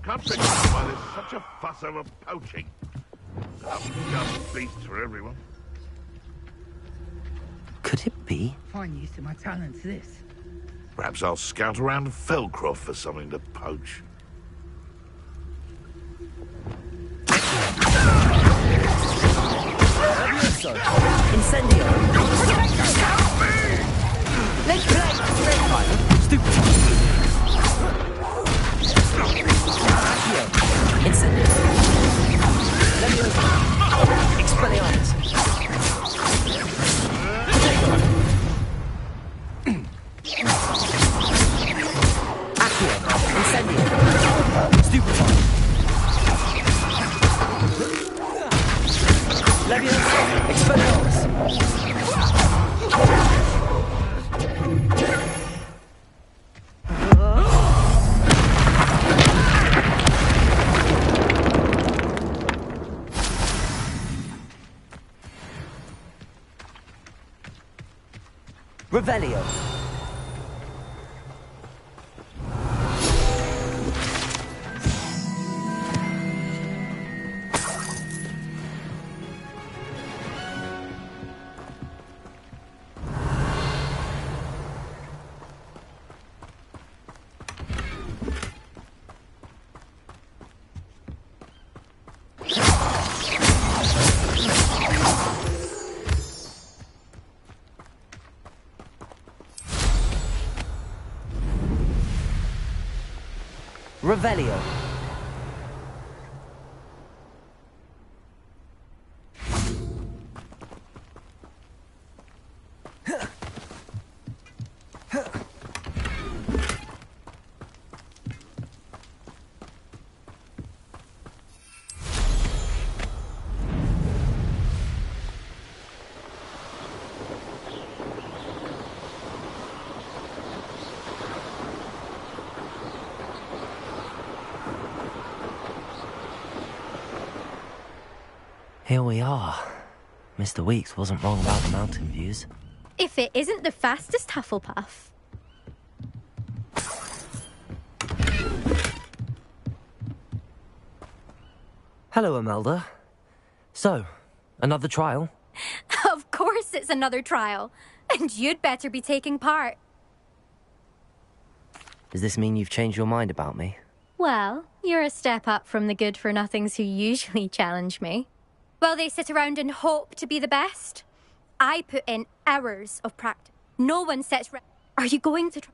Can't figure out why there's such a fuss over poaching. Just beasts for everyone. Could it be? Fine use of my talents, this. Perhaps I'll scout around Felcroft for something to poach. Levioso. Incendio. Let's play. Stupid. Accio. Incendio. Levioso. Expelliarmus. Accio. Incendio. Stupefy. Levioso. Expelliarmus. Revelio. Revelio. Here we are. Mr. Weeks wasn't wrong about the mountain views. If it isn't the fastest Hufflepuff. Hello, Imelda. So, another trial? Of course it's another trial. And you'd better be taking part. Does this mean you've changed your mind about me? Well, you're a step up from the good-for-nothings who usually challenge me. While they sit around and hope to be the best, I put in hours of practice. No one sets... Are you going to try?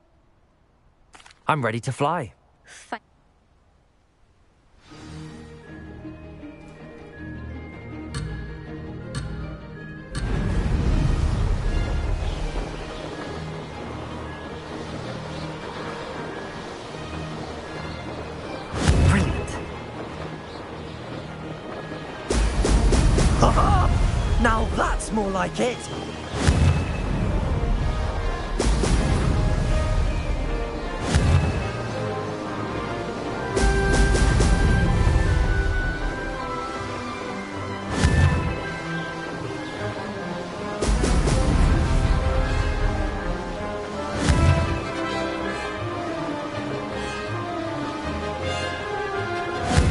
I'm ready to fly. Fine. Now that's more like it!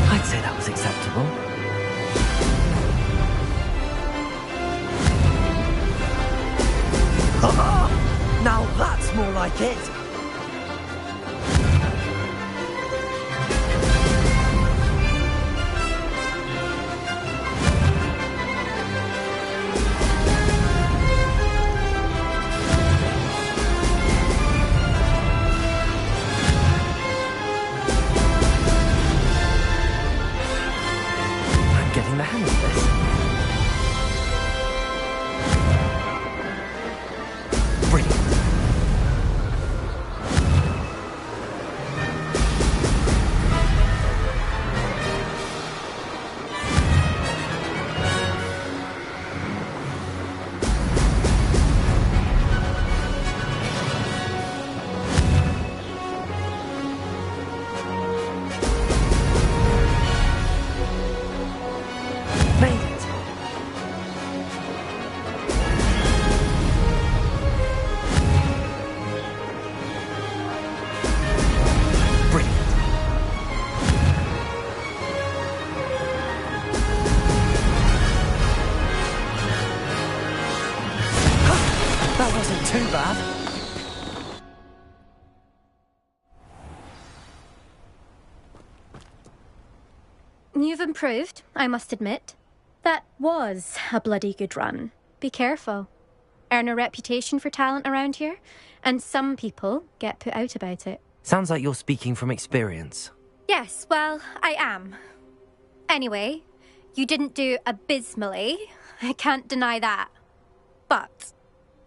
I'd say that was acceptable. Now that's more like it! I'm getting the hang of this. That wasn't too bad. You've improved, I must admit. That was a bloody good run. Be careful. Earn a reputation for talent around here, and some people get put out about it. Sounds like you're speaking from experience. Yes, well, I am. Anyway, you didn't do abysmally. I can't deny that. But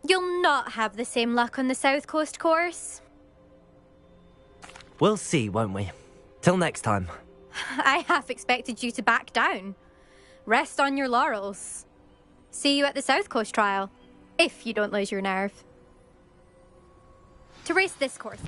you'll not have the same luck on the South Coast course. We'll see, won't we? Till next time. I half expected you to back down. Rest on your laurels. See you at the South Coast trial, if you don't lose your nerve. To race this course.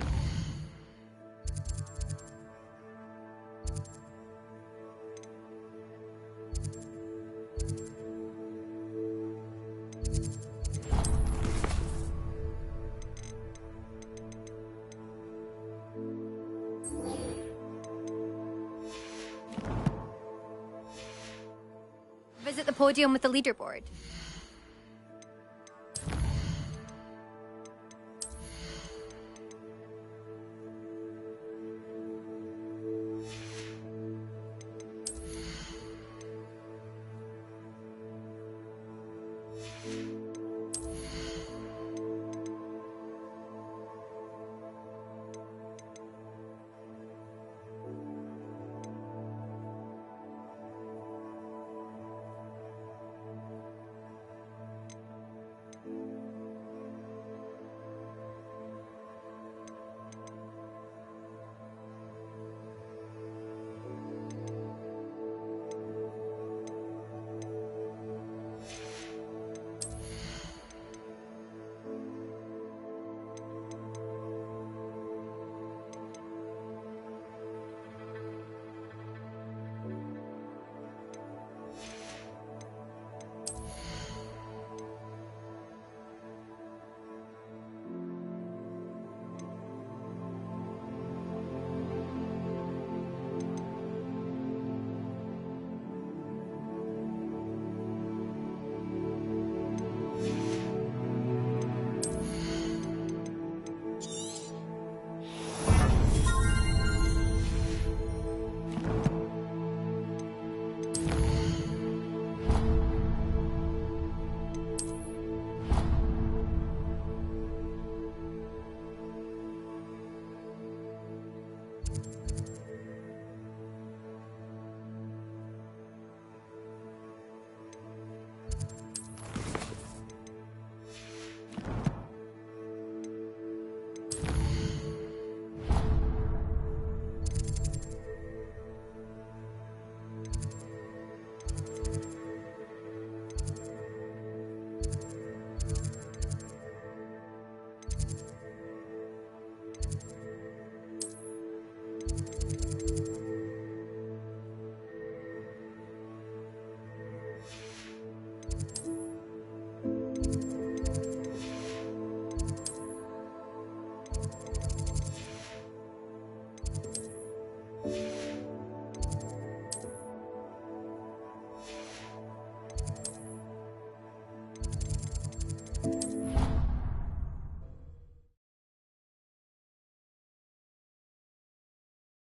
podium with the leaderboard.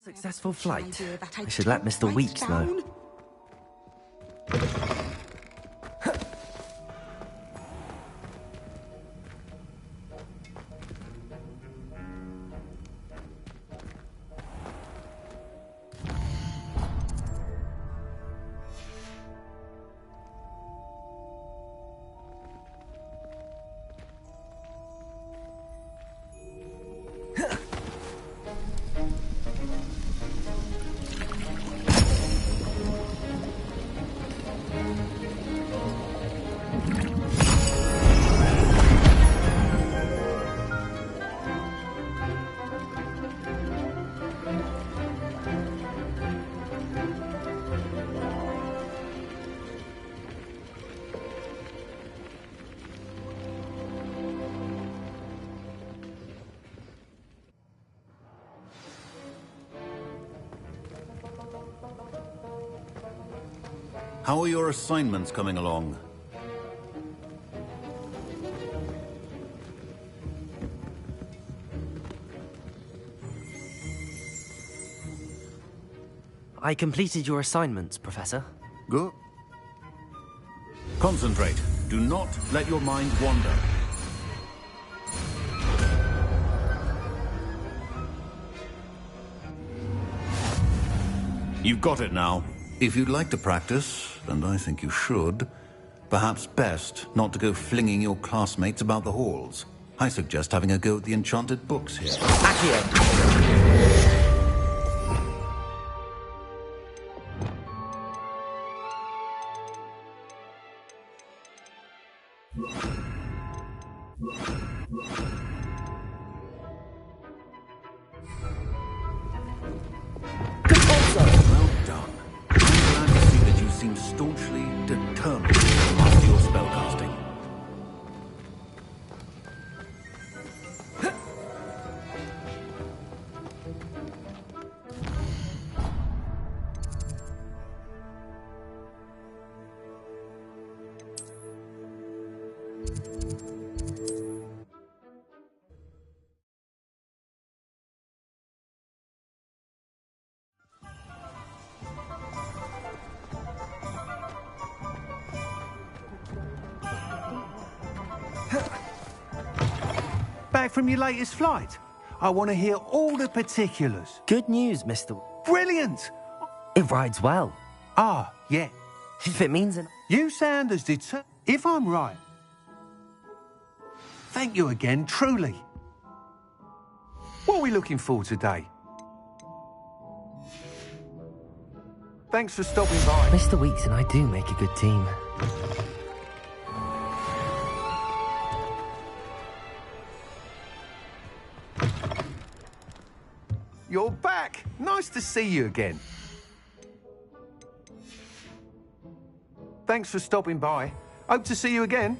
Successful flight. I should let Mr. Weeks know. How are your assignments coming along? I completed your assignments, Professor. Good. Concentrate. Do not let your mind wander. You've got it now. If you'd like to practice, and I think you should, perhaps best not to go flinging your classmates about the halls. I suggest having a go at the enchanted books here. Accio! Well done. I'm glad to see that you seem staunchly determined to master your spellcasting. back from your latest flight? I want to hear all the particulars. Good news, Mr. Brilliant! It rides well. Ah, yeah. If it means an... You sound as determined. If I'm right. Thank you again, truly. What are we looking for today? Thanks for stopping by. Mr. Weeks and I do make a good team. You're back. Nice to see you again. Thanks for stopping by. Hope to see you again.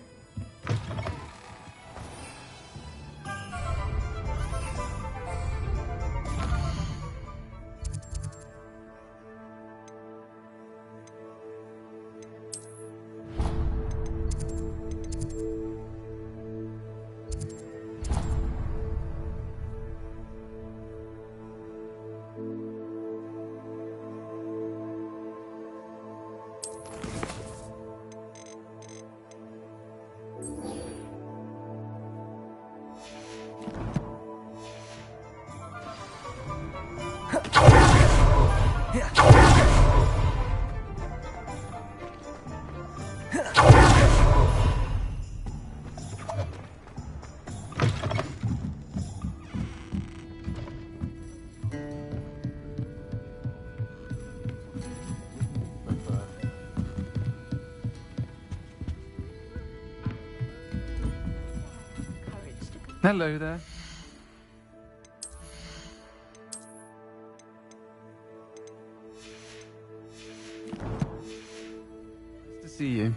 Hello there. Nice to see you.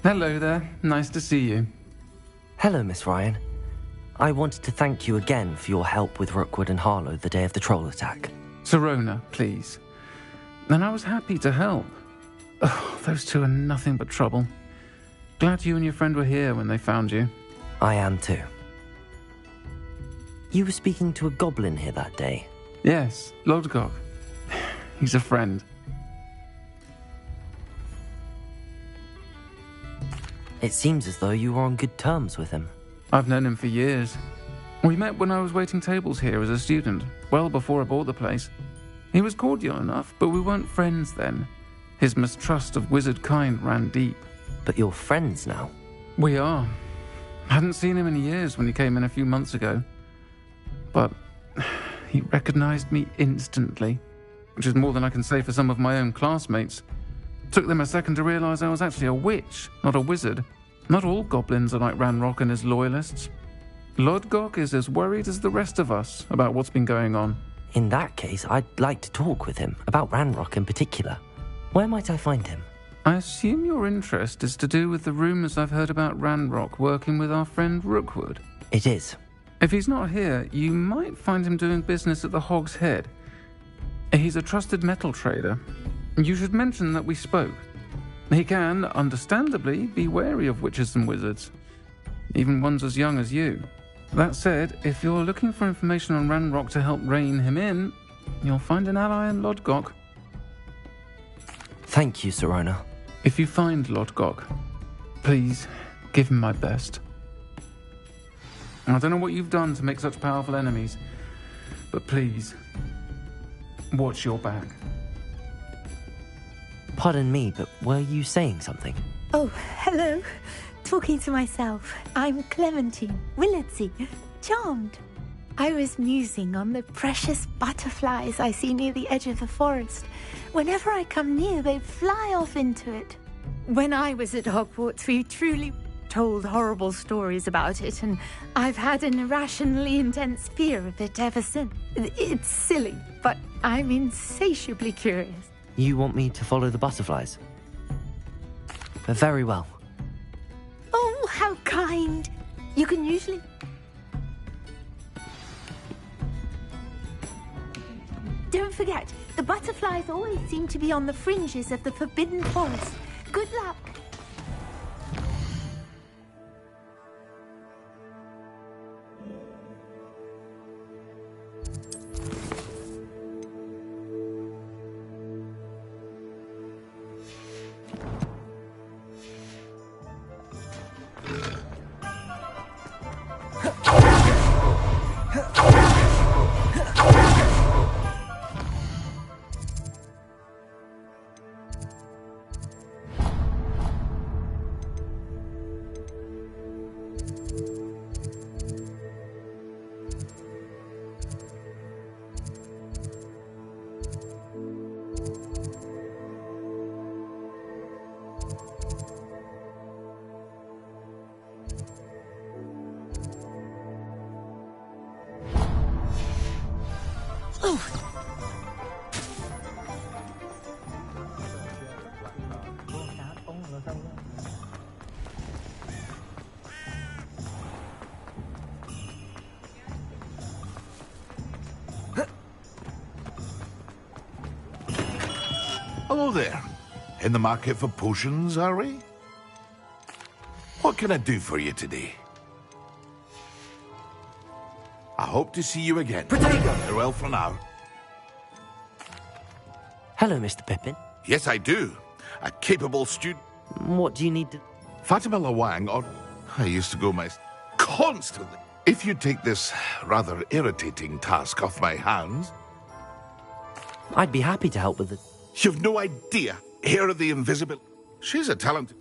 Hello there. Nice to see you. Hello, Miss Ryan. I wanted to thank you again for your help with Rookwood and Harlow the day of the troll attack. Sirona, please. And I was happy to help. Oh, those two are nothing but trouble. Glad you and your friend were here when they found you. I am too. You were speaking to a goblin here that day. Yes, Lodgok. He's a friend. It seems as though you were on good terms with him. I've known him for years. We met when I was waiting tables here as a student, well before I bought the place. He was cordial enough, but we weren't friends then. His mistrust of wizard kind ran deep. But you're friends now? We are. Hadn't seen him in years when he came in a few months ago. But he recognized me instantly, which is more than I can say for some of my own classmates. Took them a second to realize I was actually a witch, not a wizard. Not all goblins are like Ranrock and his loyalists. Lodgok is as worried as the rest of us about what's been going on. In that case, I'd like to talk with him, about Ranrock in particular. Where might I find him? I assume your interest is to do with the rumors I've heard about Ranrock working with our friend Rookwood. It is. If he's not here, you might find him doing business at the Hog's Head. He's a trusted metal trader. You should mention that we spoke. He can, understandably, be wary of witches and wizards, even ones as young as you. That said, if you're looking for information on Ranrock to help rein him in, you'll find an ally in Lodgok. Thank you, Sirona. If you find Lodgok, please give him my best. I don't know what you've done to make such powerful enemies, but please, watch your back. Pardon me, but were you saying something? Oh, hello. Talking to myself. I'm Clementine Willardsey. Charmed. I was musing on the precious butterflies I see near the edge of the forest. Whenever I come near, they fly off into it. When I was at Hogwarts, we truly told horrible stories about it, and I've had an irrationally intense fear of it ever since. It's silly, but I'm insatiably curious. You want me to follow the butterflies? Very well. Oh, how kind. You can usually... Don't forget, the butterflies always seem to be on the fringes of the Forbidden Forest. Good luck. Hello there. In the market for potions, are we? What can I do for you today? I hope to see you again. Farewell for now. Hello, Mr. Pippin. Yes, I do. A capable student. What do you need to... Fatima Lawang, or... I used to go my... Constantly. If you take this rather irritating task off my hands... I'd be happy to help with it. You've no idea. Here are the invisible... She's a talent...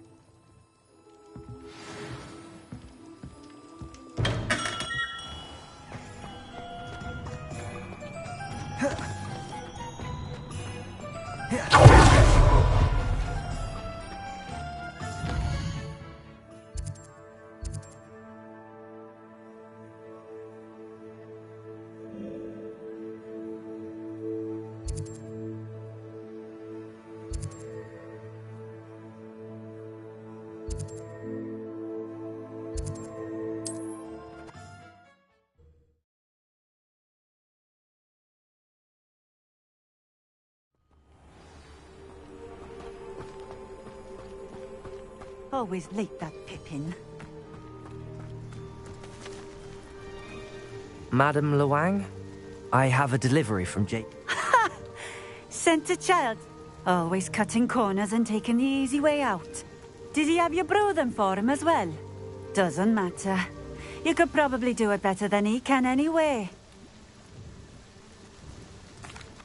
Always late, that Pippin. Madame Luang, I have a delivery from Jake. Sent a child. Always cutting corners and taking the easy way out. Did he have you brew them for him as well? Doesn't matter. You could probably do it better than he can anyway.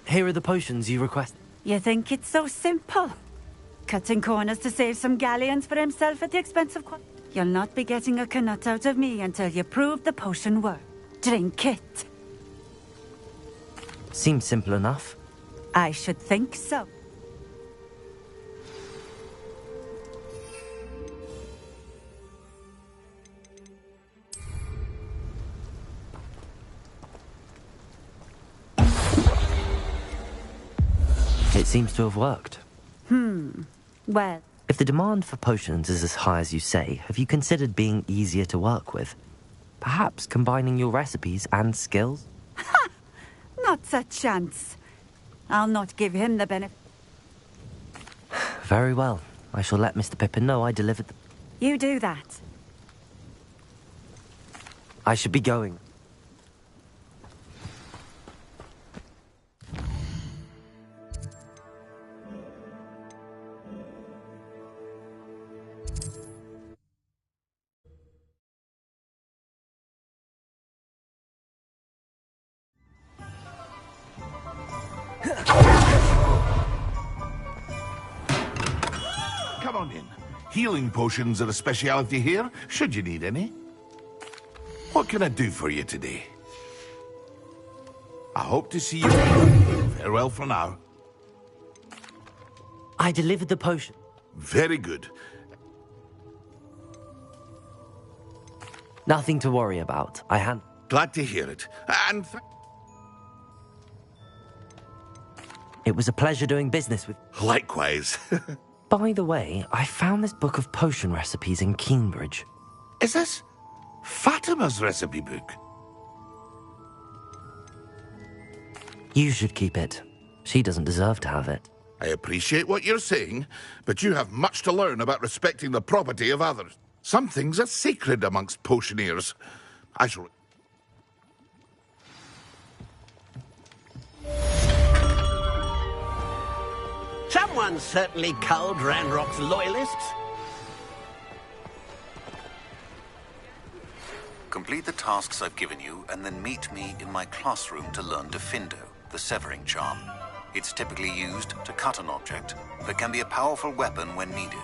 Here are the potions you request. You think it's so simple? Cutting corners to save some galleons for himself at the expense of... You'll not be getting a canut out of me until you prove the potion works. Drink it. Seems simple enough. I should think so. It seems to have worked. Well... If the demand for potions is as high as you say, have you considered being easier to work with? Perhaps combining your recipes and skills? Ha! Not a chance. I'll not give him the benefit. Very well. I shall let Mr. Pippin know I delivered them. You do that. I should be going. Come on in. Healing potions are a speciality here, should you need any. What can I do for you today? I hope to see you. Farewell for now. I delivered the potion. Very good. Nothing to worry about. Glad to hear it. And it was a pleasure doing business with... Likewise. By the way, I found this book of potion recipes in Keenbridge. Is this Fatima's recipe book? You should keep it. She doesn't deserve to have it. I appreciate what you're saying, but you have much to learn about respecting the property of others. Some things are sacred amongst potioneers. I shall... Someone certainly culled Ranrock's loyalists. Complete the tasks I've given you, and then meet me in my classroom to learn Defindo, the severing charm. It's typically used to cut an object, but can be a powerful weapon when needed.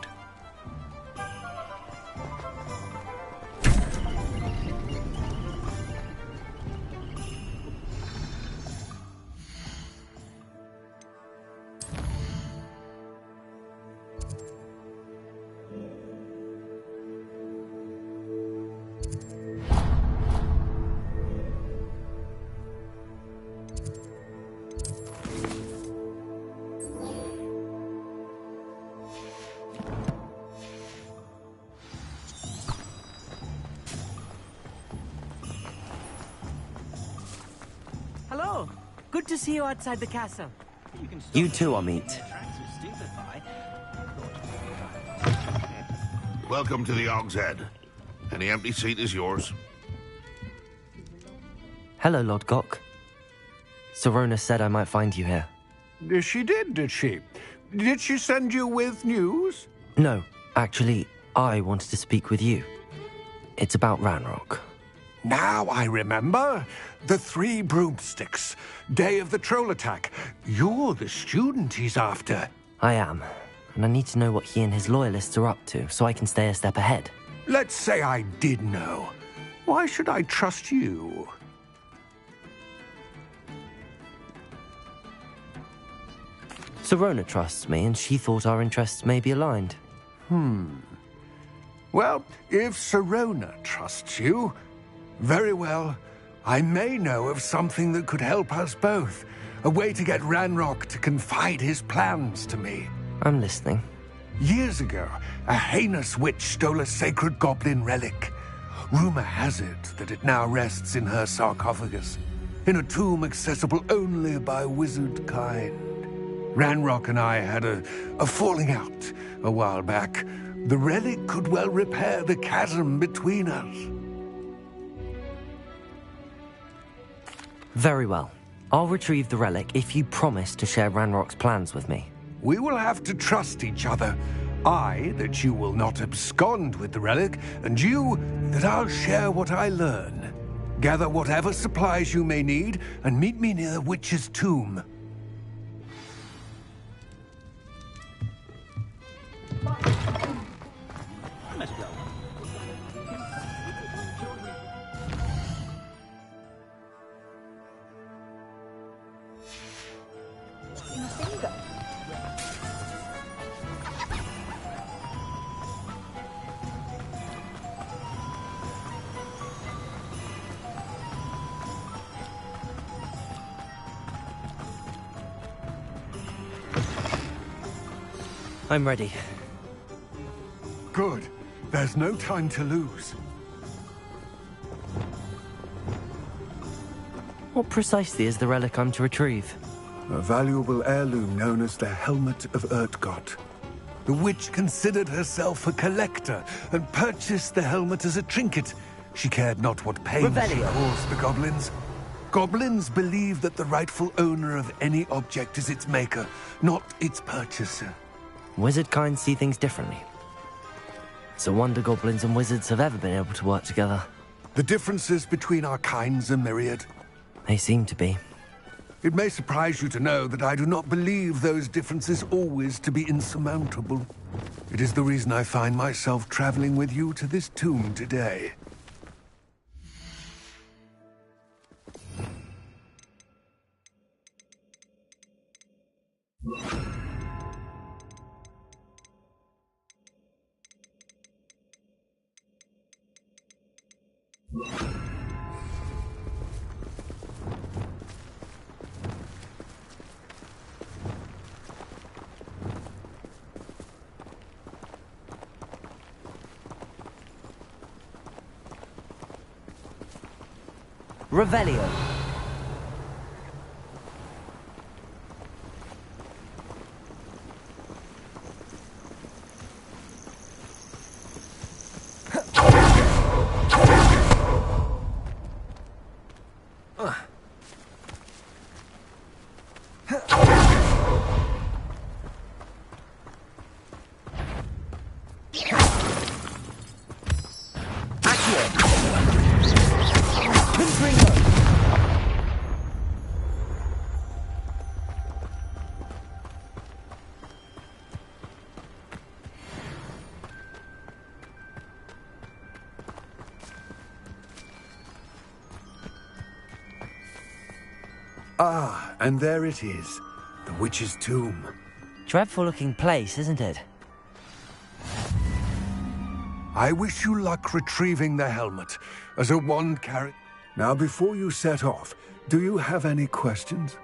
Hello. Good to see you outside the castle. You too, Amit. Welcome to the Og's Head. Any empty seat is yours. Hello, Lord Gok. Sirona said I might find you here. She did she? Did she send you with news? No, actually, I wanted to speak with you. It's about Ranrock. Now I remember. The 3 broomsticks. Day of the troll attack. You're the student he's after. I am. And I need to know what he and his loyalists are up to, so I can stay a step ahead. Let's say I did know. Why should I trust you? Sirona trusts me, and she thought our interests may be aligned. Well, if Sirona trusts you, very well. I may know of something that could help us both. A way to get Ranrock to confide his plans to me. I'm listening. Years ago, a heinous witch stole a sacred goblin relic. Rumor has it that it now rests in her sarcophagus, in a tomb accessible only by wizard kind. Ranrock and I had a falling out a while back, The relic could well repair the chasm between us. Very well. I'll retrieve the relic if you promise to share Ranrock's plans with me. We will have to trust each other. I, that you will not abscond with the relic, and you, that I'll share what I learn. Gather whatever supplies you may need, and meet me near the witch's tomb. Let's go. I'm ready. Good. There's no time to lose. What precisely is the relic I'm to retrieve? A valuable heirloom known as the Helmet of Urtgott. The witch considered herself a collector and purchased the helmet as a trinket. She cared not what pain she Revelio. caused the goblins. Goblins believe that the rightful owner of any object is its maker, not its purchaser. Wizard kind see things differently. It's a wonder goblins and wizards have ever been able to work together. The differences between our kinds are myriad. They seem to be. It may surprise you to know that I do not believe those differences always to be insurmountable. It is the reason I find myself traveling with you to this tomb today. Revelio. Ah, and there it is. The witch's tomb. Dreadful looking place, isn't it? I wish you luck retrieving the helmet. As a wand carry... Now, before you set off, do you have any questions?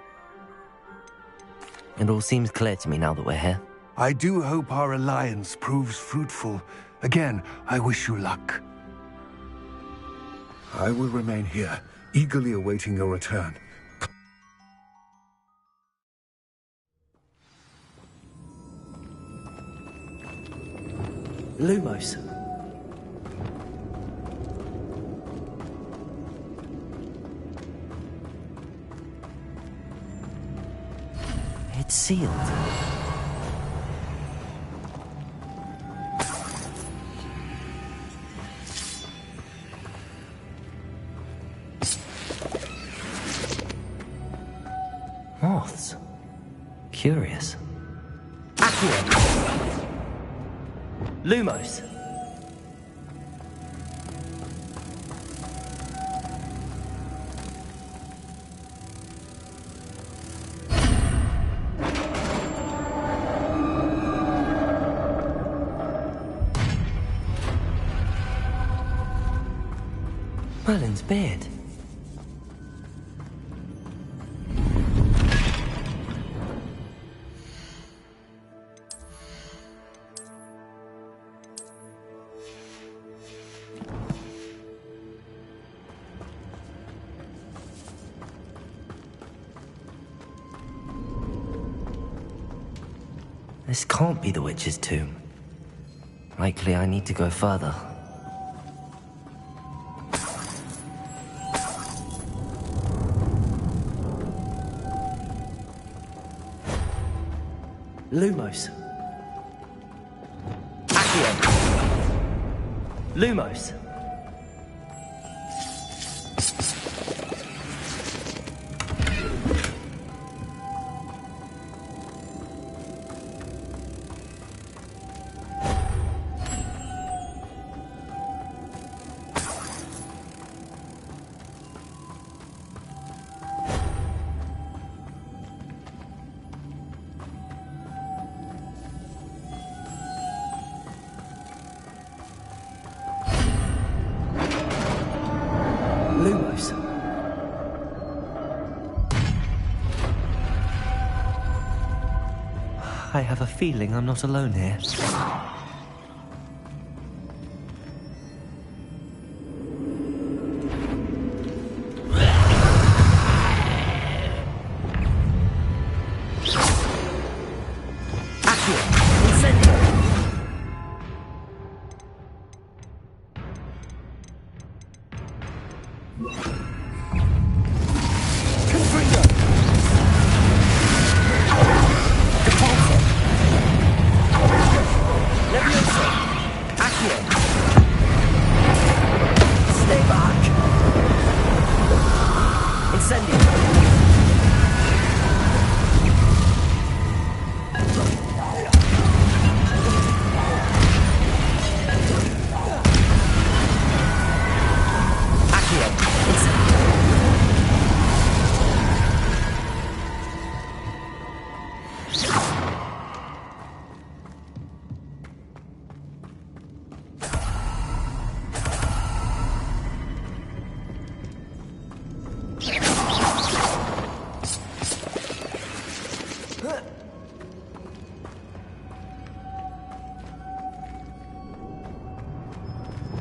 It all seems clear to me now that we're here. I do hope our alliance proves fruitful. Again, I wish you luck. I will remain here, eagerly awaiting your return. Lumos. It's sealed. Moths. Curious. Accio. Lumos. Merlin's beard. This can't be the witch's tomb. Likely I need to go further. Lumos. Accio. Lumos. Lumos. I have a feeling I'm not alone here.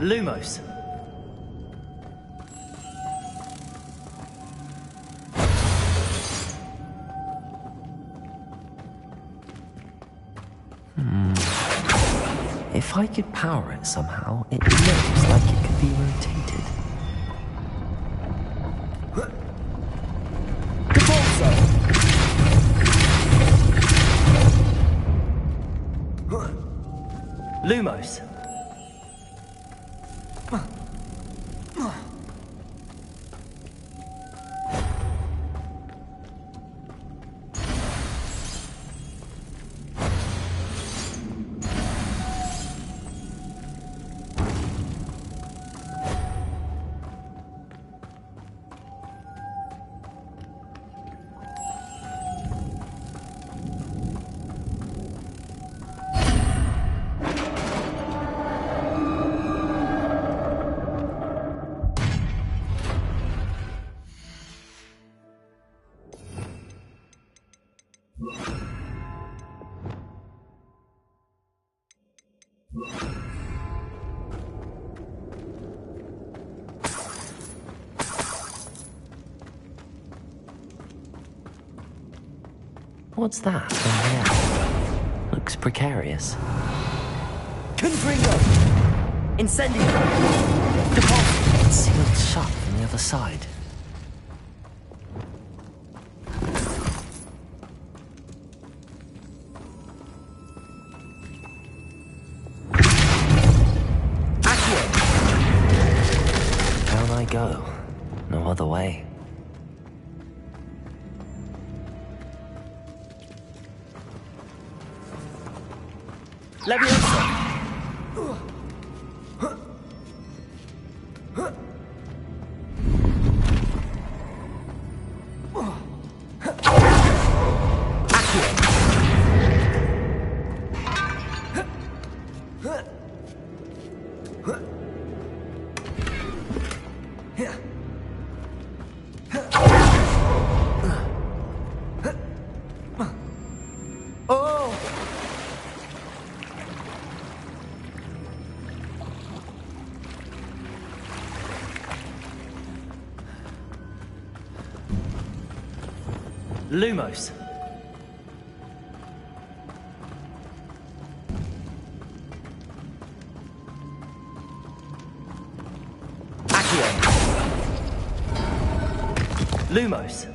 Lumos. If I could power it somehow, it looks like it could be rotated. Lumos. What's that? Oh, yeah. Looks precarious. Confringo! Incendio! Deposit! It's sealed shut from the other side. Accio! Down I go. No other way. Leviosa! Lumos. Lumos.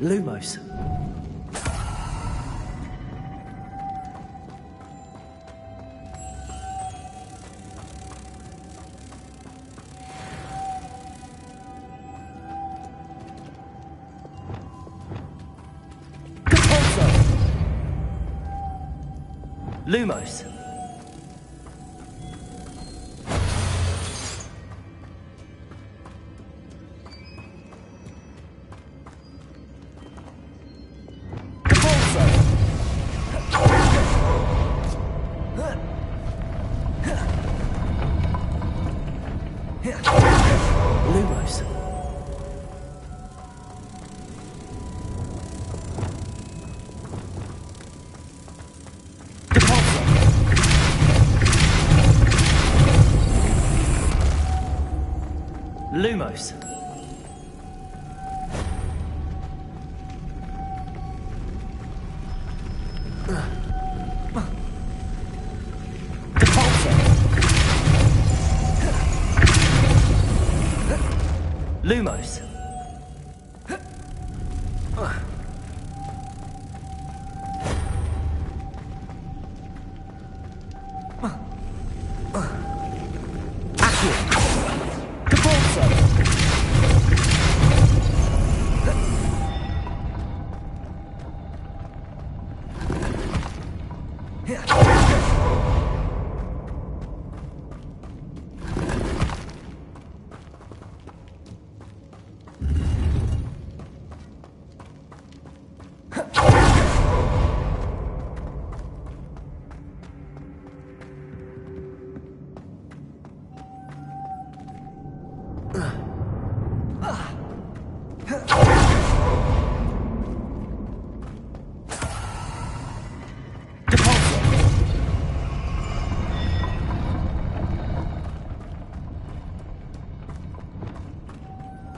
Lumos. Lumos. Lumos. Lumos. Lumos.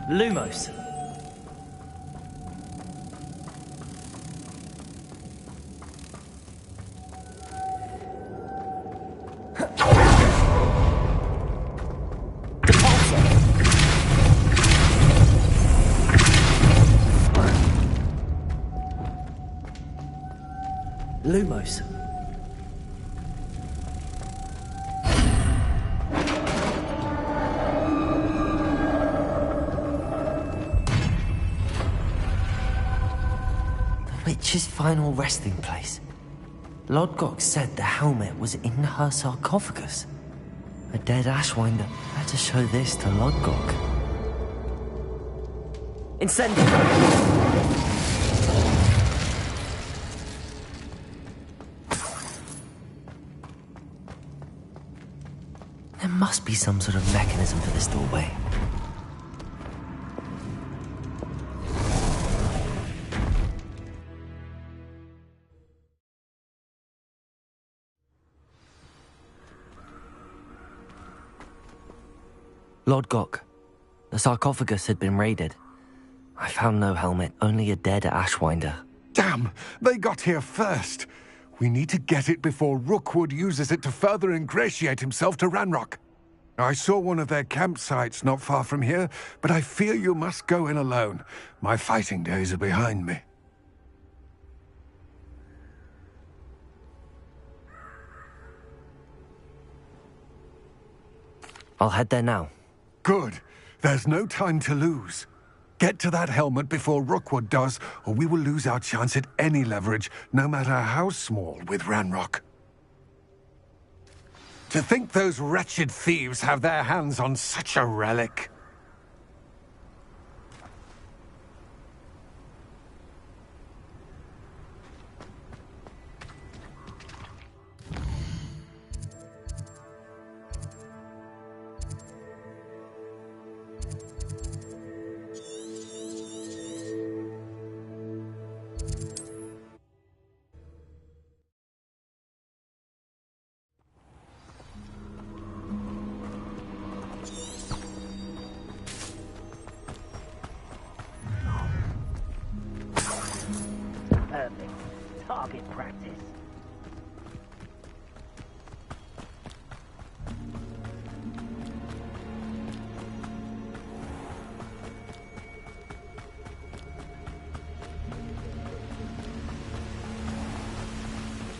Lumos. Lumos. Witch's final resting place. Lodgok said the helmet was in her sarcophagus. A dead Ashwinder. Better show this to Lodgok. Incendio! There must be some sort of mechanism for this doorway. Lodgok. The sarcophagus had been raided. I found no helmet, only a dead Ashwinder. Damn! They got here first. We need to get it before Rookwood uses it to further ingratiate himself to Ranrock. I saw one of their campsites not far from here, but I fear you must go in alone. My fighting days are behind me. I'll head there now. Good. There's no time to lose. Get to that helmet before Rookwood does, or we will lose our chance at any leverage, no matter how small, with Ranrock. To think those wretched thieves have their hands on such a relic. Perfect. Target practice.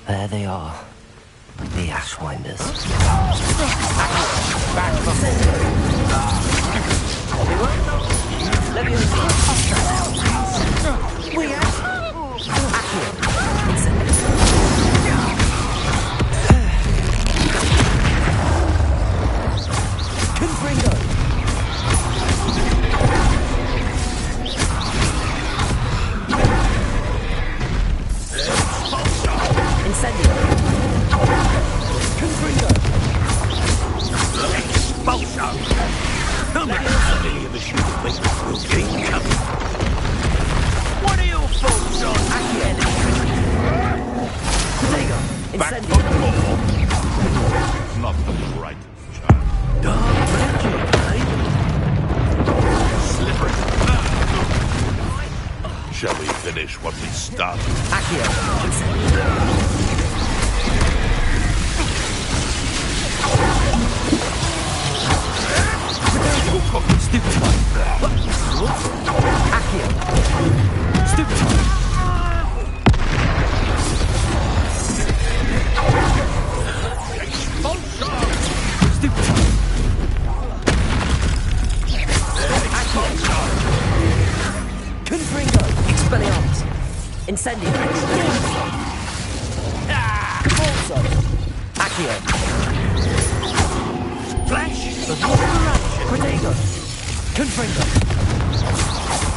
There they are. The Ashwinders. What are your thoughts on Not the brightest child. Slippery. Shall we finish what we started? Stupid one. Accio. Stupid one. Stupid one. Confringo. Expelliarmus. Incendio. Also. Accio. Flash. Protego. Confringo.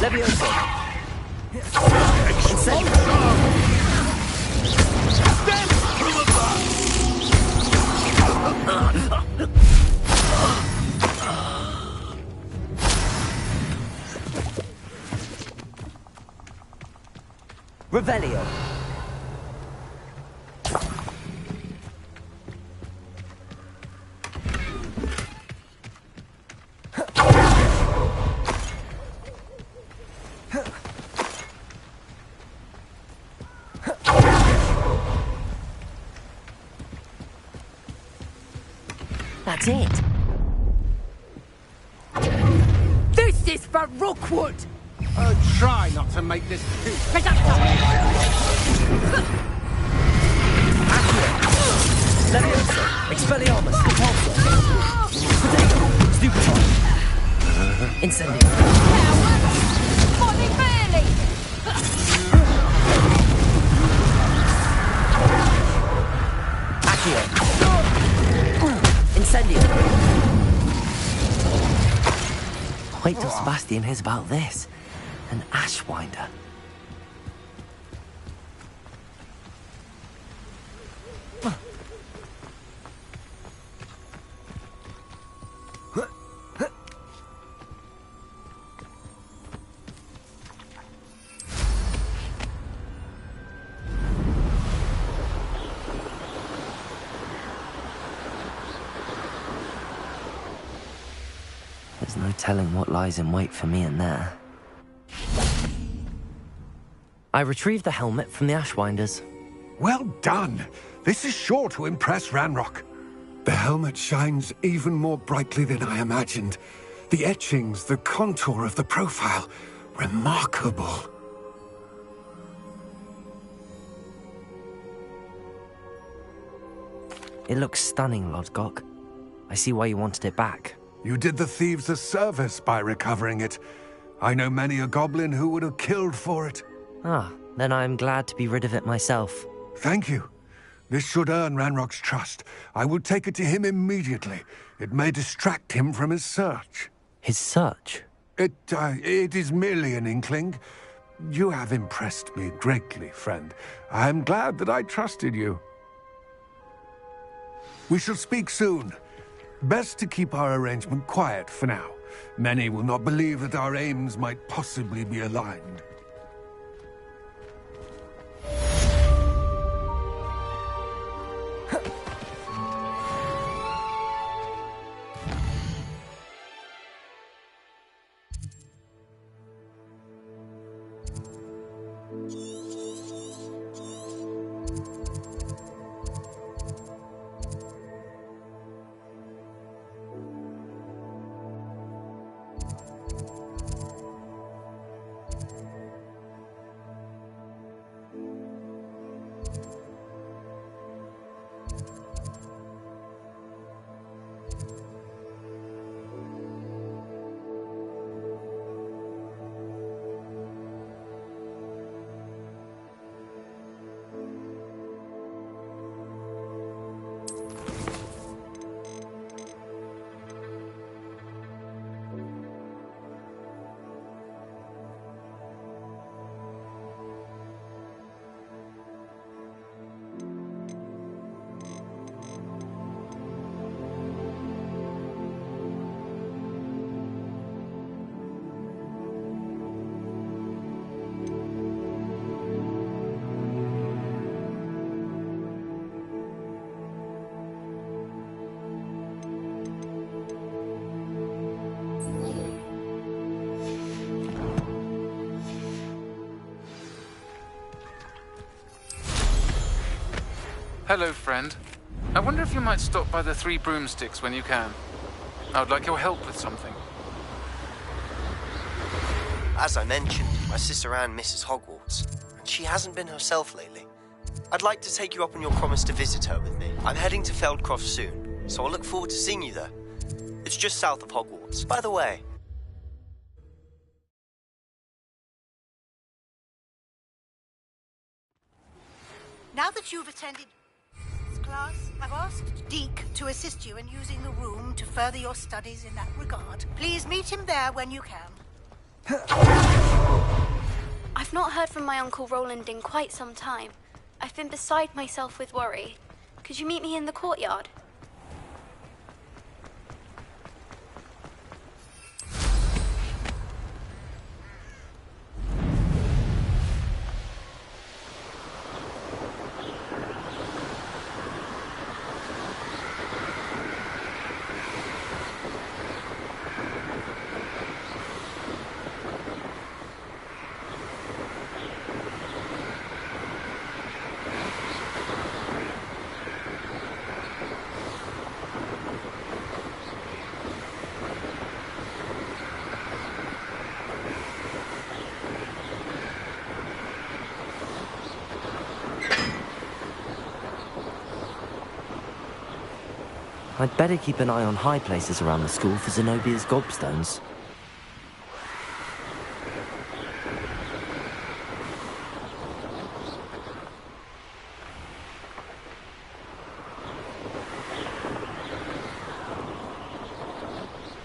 Levioso. Incendio. Stand from above. Revelio. That's it. This is for Rookwood! Try not to make this too... Levioso. Expelliarmus. Repulsor. Protego. Stupefy. Incendio. Molly Burley! Accio. Incendio. Incendio! Wait till Sebastian hears about this. An Ashwinder. There's no telling what lies in wait for me in there. I retrieved the helmet from the Ashwinders. Well done. This is sure to impress Ranrock. The helmet shines even more brightly than I imagined. The etchings, the contour of the profile. Remarkable. It looks stunning, Lodgok. I see why you wanted it back. You did the thieves a service by recovering it. I know many a goblin who would have killed for it. Ah, then I am glad to be rid of it myself. Thank you. This should earn Ranrock's trust. I will take it to him immediately. It may distract him from his search. His search? It is merely an inkling. You have impressed me greatly, friend. I am glad that I trusted you. We shall speak soon. Best to keep our arrangement quiet for now. Many will not believe that our aims might possibly be aligned. Hello, friend. I wonder if you might stop by the Three Broomsticks when you can. I would like your help with something. As I mentioned, my sister Anne misses Hogwarts, and she hasn't been herself lately. I'd like to take you up on your promise to visit her with me. I'm heading to Feldcroft soon, so I'll look forward to seeing you there. It's just south of Hogwarts. By the way, now that you've attended class, I've asked Deke to assist you in using the room to further your studies in that regard. Please meet him there when you can. I've not heard from my Uncle Roland in quite some time. I've been beside myself with worry. Could you meet me in the courtyard? I'd better keep an eye on high places around the school for Zenobia's gobstones.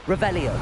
Revelio.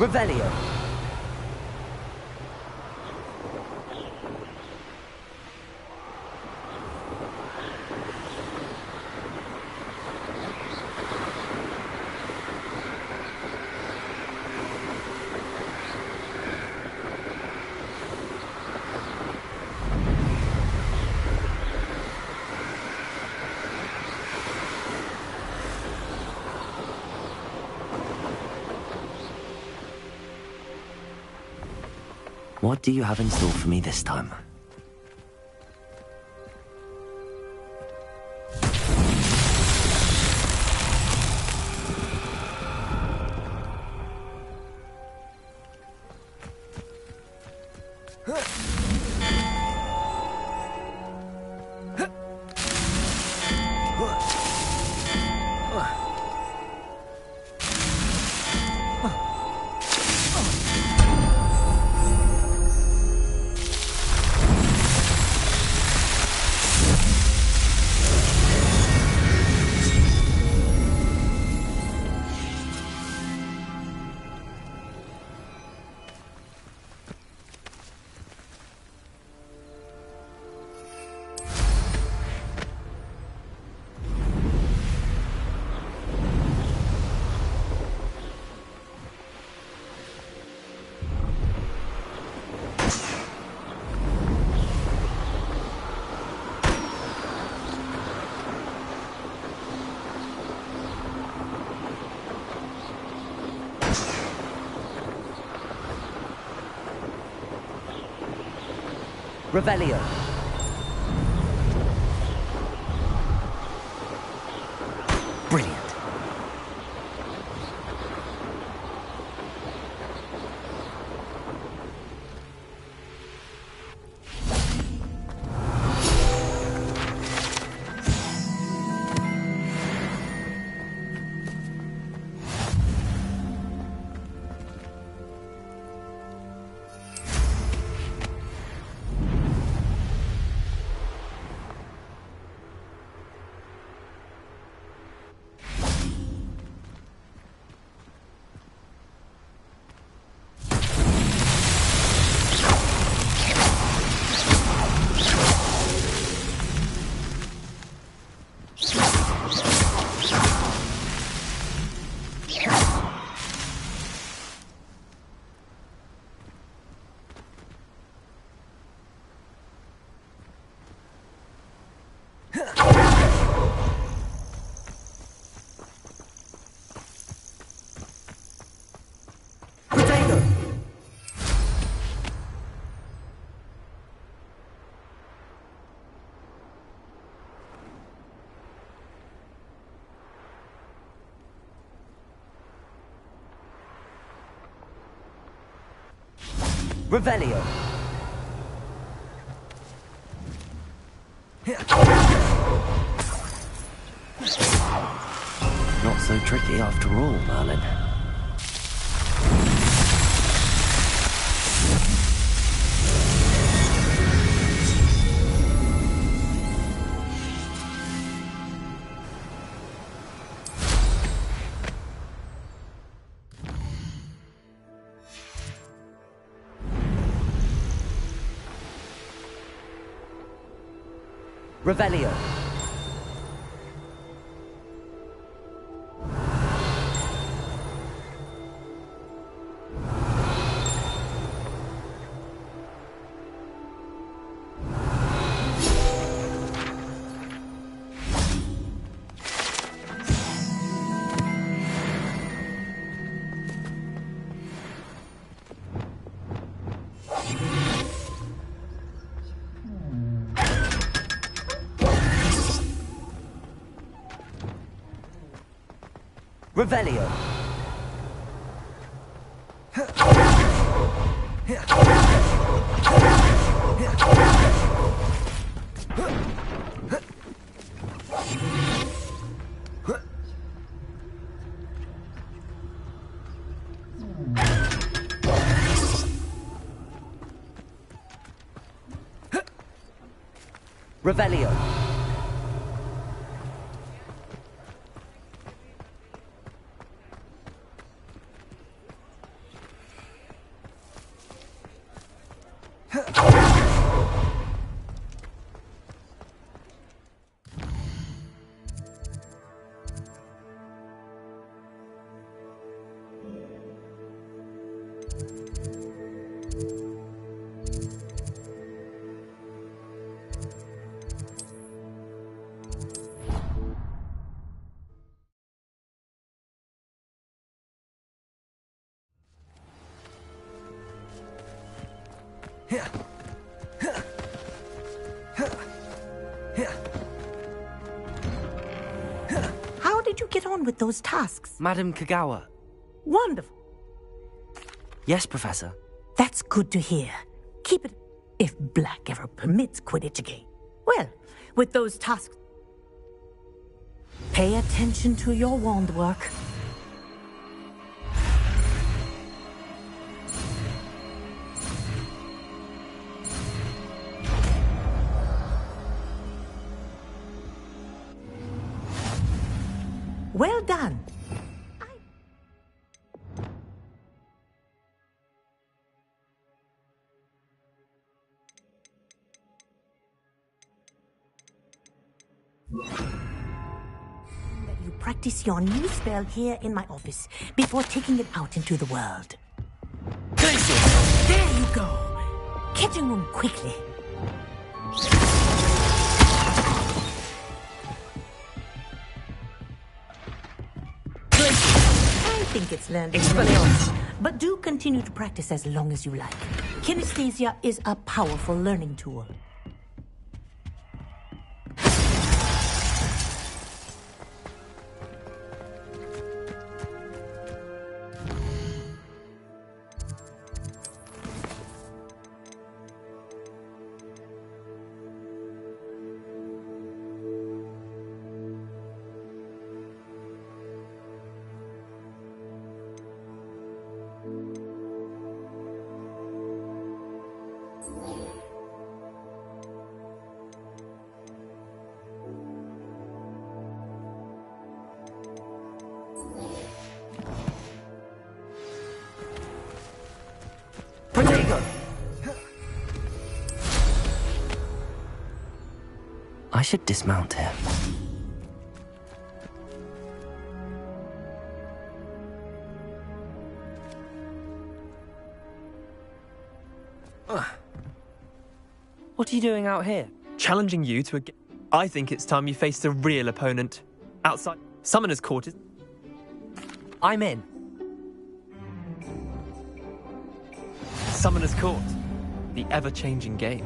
Revelio. What do you have in store for me this time? Revelio. Brilliant. Revelio. Not so tricky after all, Merlin. Revelio. Revelio. Revelio. How did you get on with those tasks? Madam Kagawa. Wonderful. Yes, Professor. That's good to hear. Keep it if Black ever permits Quidditch again. Well, with those tasks, pay attention to your wand work. Well done. That you practice your new spell here in my office before taking it out into the world. There you go. Catching them quickly. I think it's learned. Expelliarmus. But do continue to practice as long as you like. Kinesthesia is a powerful learning tool. I should dismount here. What are you doing out here? Challenging you to a... I think it's time you faced a real opponent. Outside Summoner's Court is... I'm in. Summoner's Court. The ever-changing game.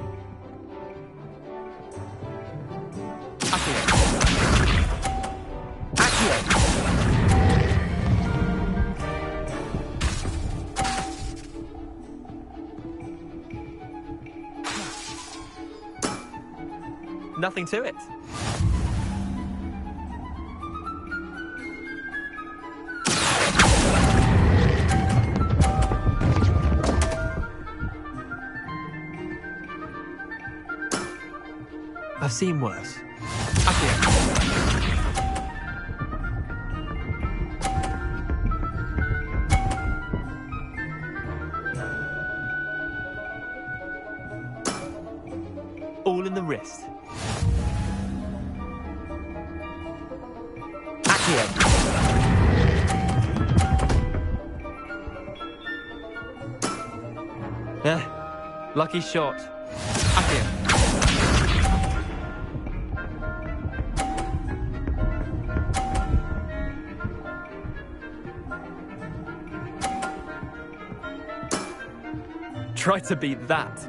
Nothing to it. I've seen worse. All in the wrist. Accio. Lucky shot. Accio. Try to beat that.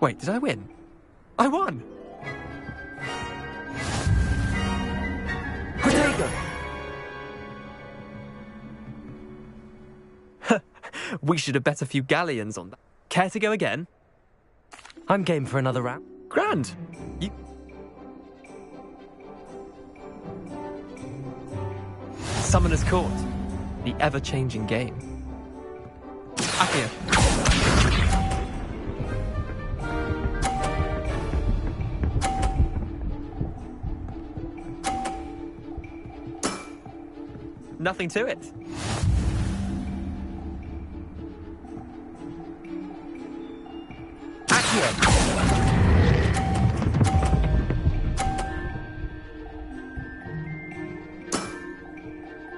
Wait, did I win? I won! Protego! We should have bet a few galleons on that. Care to go again? I'm game for another round. Grand! Summoner's Court. The ever-changing game. Accio. Nothing to it. Accio.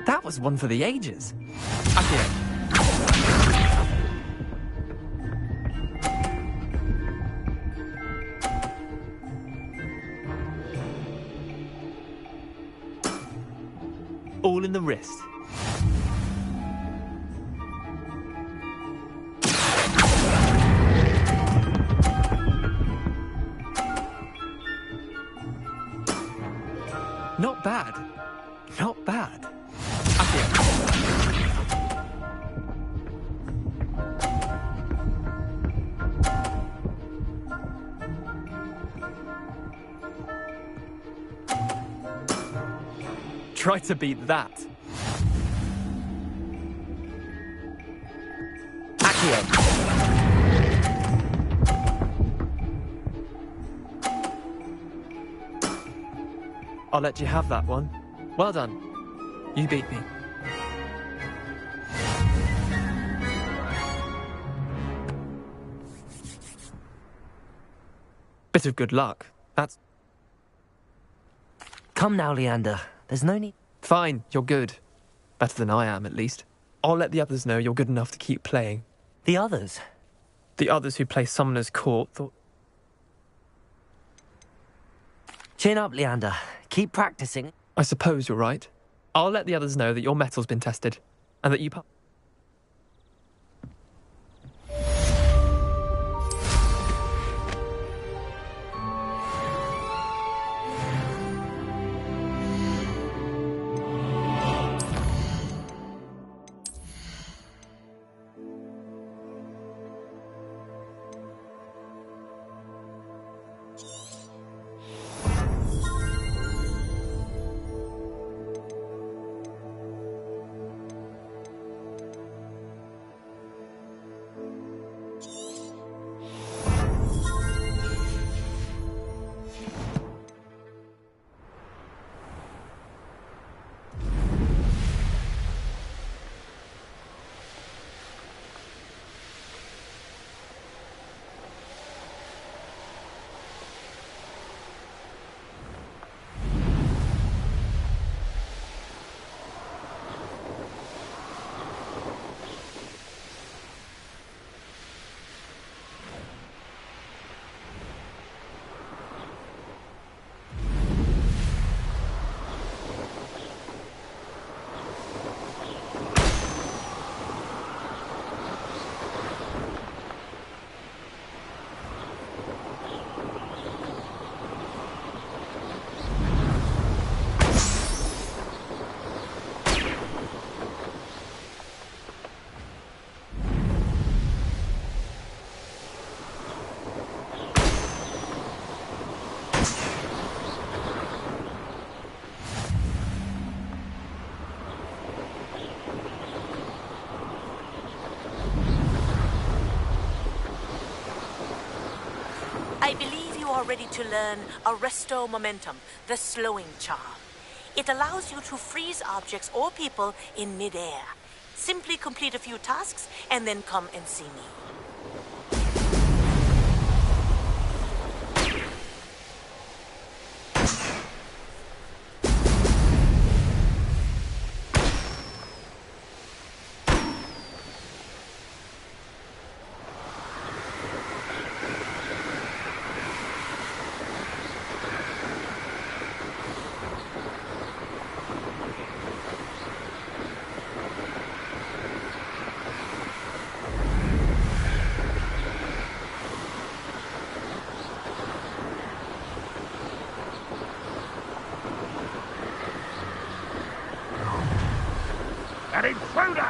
That was one for the ages. Accio. All in the wrist. Not bad. Not bad. Try to beat that. Accio. I'll let you have that one. Well done. You beat me. Bit of good luck. That's... Come now, Leander. There's no need... Fine, you're good. Better than I am, at least. I'll let the others know you're good enough to keep playing. The others? The others who play Summoner's Court thought... Chin up, Leander. Keep practicing. I suppose you're right. I'll let the others know that your metal's been tested, and that you... I believe you are ready to learn Arresto Momentum, the slowing charm. It allows you to freeze objects or people in midair. Simply complete a few tasks and then come and see me. An intruder!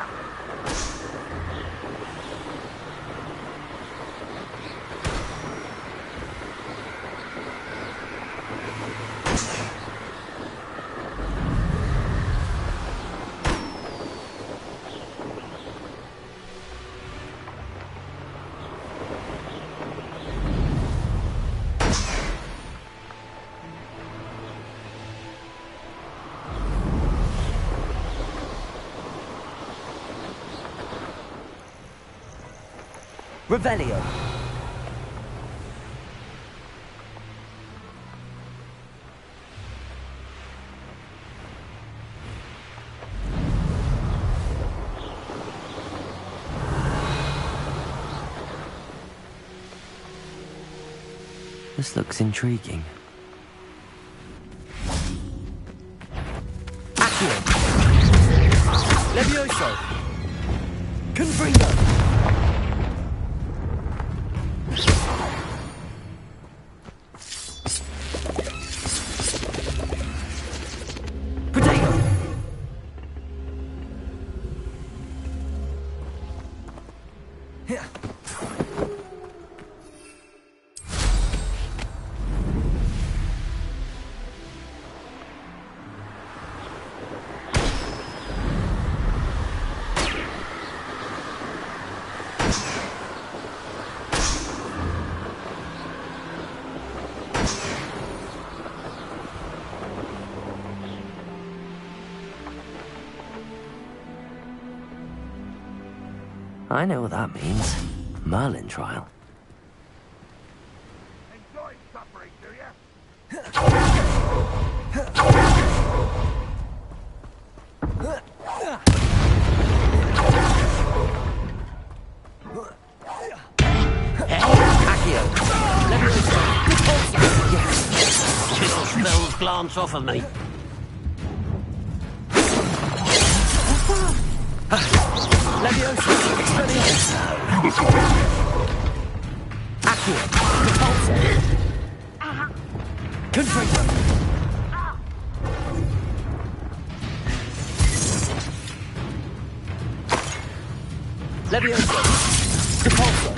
Revelio. This looks intriguing. Accio. Levioso. Confringo. I know what that means. Merlin trial. Enjoy suffering, do you? Accio. Yes. Chill spells glance off of me. Levioso. Expelliarmus. Accio. Repulsor. Confringo. Levioso. Repulsor.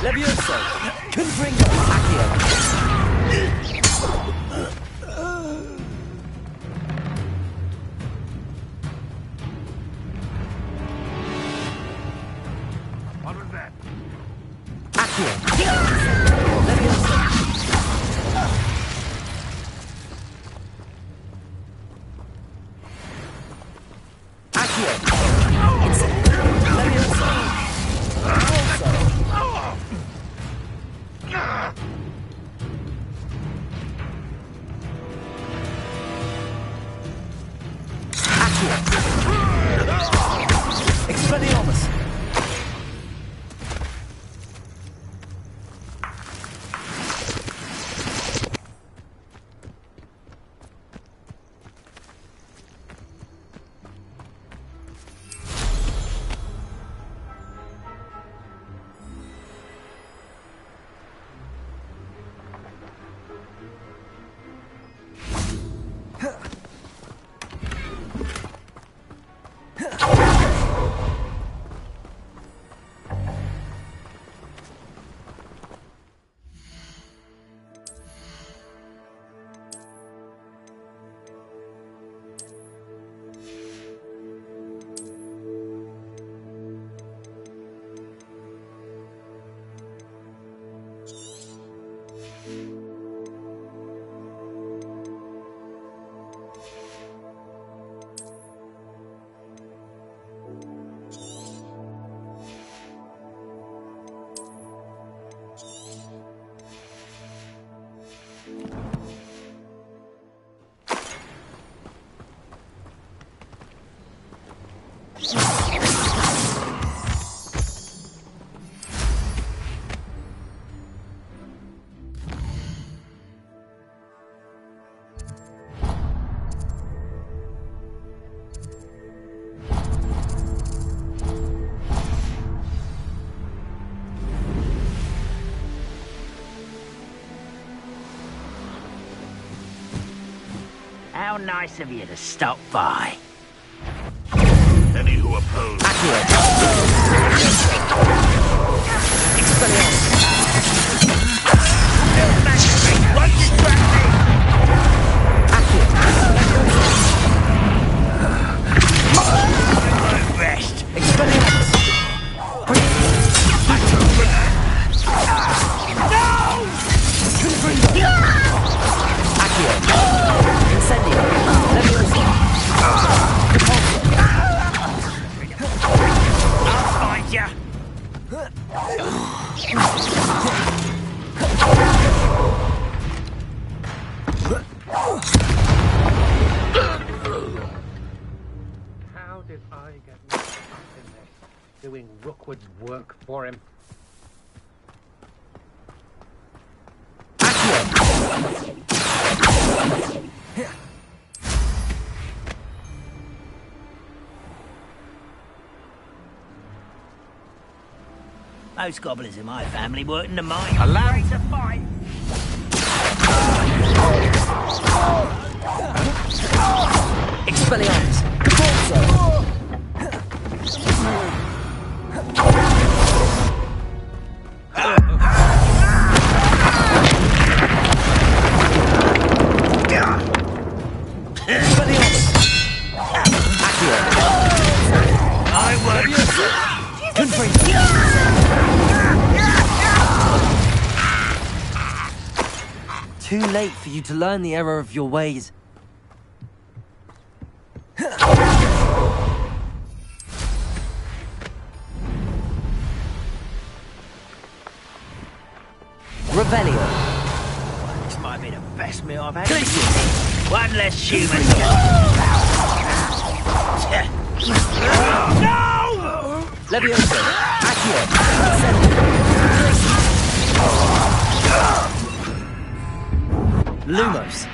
Levioso. Confringo. Accio. What was that? Accio. Levioso. Accio. Levioso. Expelliarmus. How nice of you to stop by. Any who oppose... Rest. I'll find ya. How did I get mixed up in this? Doing Rookwood's work for him. Most gobblers in my family work in the mine. Allow me to fight. Expelliarmus! Too late for you to learn the error of your ways. Revelio. This might be the best meal I've had. One less human. No! Levioso. Accio. Lumos.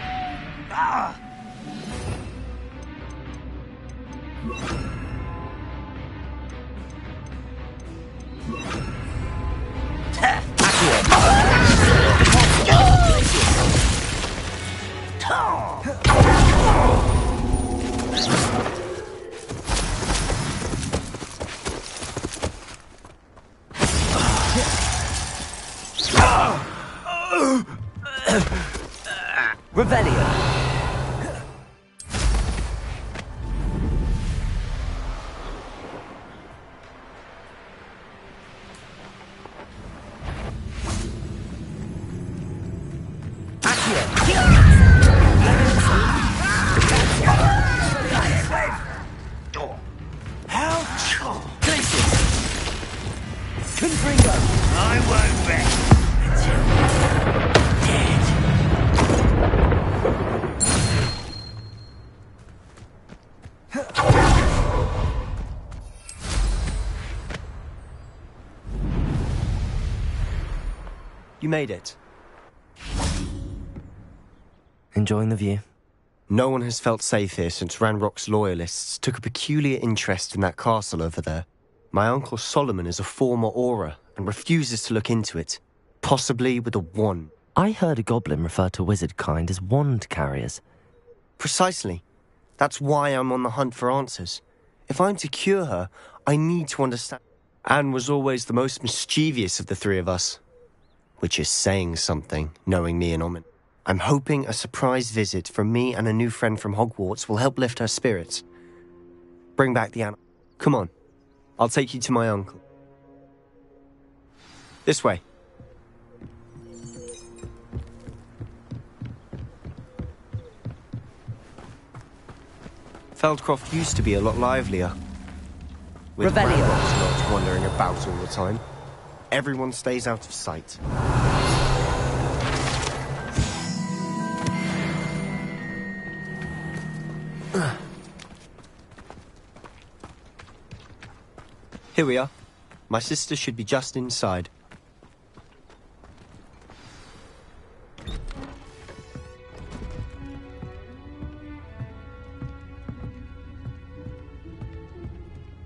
Revelio. I won't rest. You made it. Enjoying the view? No one has felt safe here since Ranrock's loyalists took a peculiar interest in that castle over there. My uncle Solomon is a former Auror and refuses to look into it, possibly with a wand. I heard a goblin refer to wizard kind as wand carriers. Precisely. That's why I'm on the hunt for answers. If I'm to cure her, I need to understand. Anne was always the most mischievous of the three of us. Which is saying something, knowing me and Omin. I'm hoping a surprise visit from me and a new friend from Hogwarts will help lift her spirits. Bring back the animal. Come on. I'll take you to my uncle. This way. Feldcroft used to be a lot livelier. With Revelio. Ranrock's not wandering about all the time. Everyone stays out of sight. Here we are. My sister should be just inside.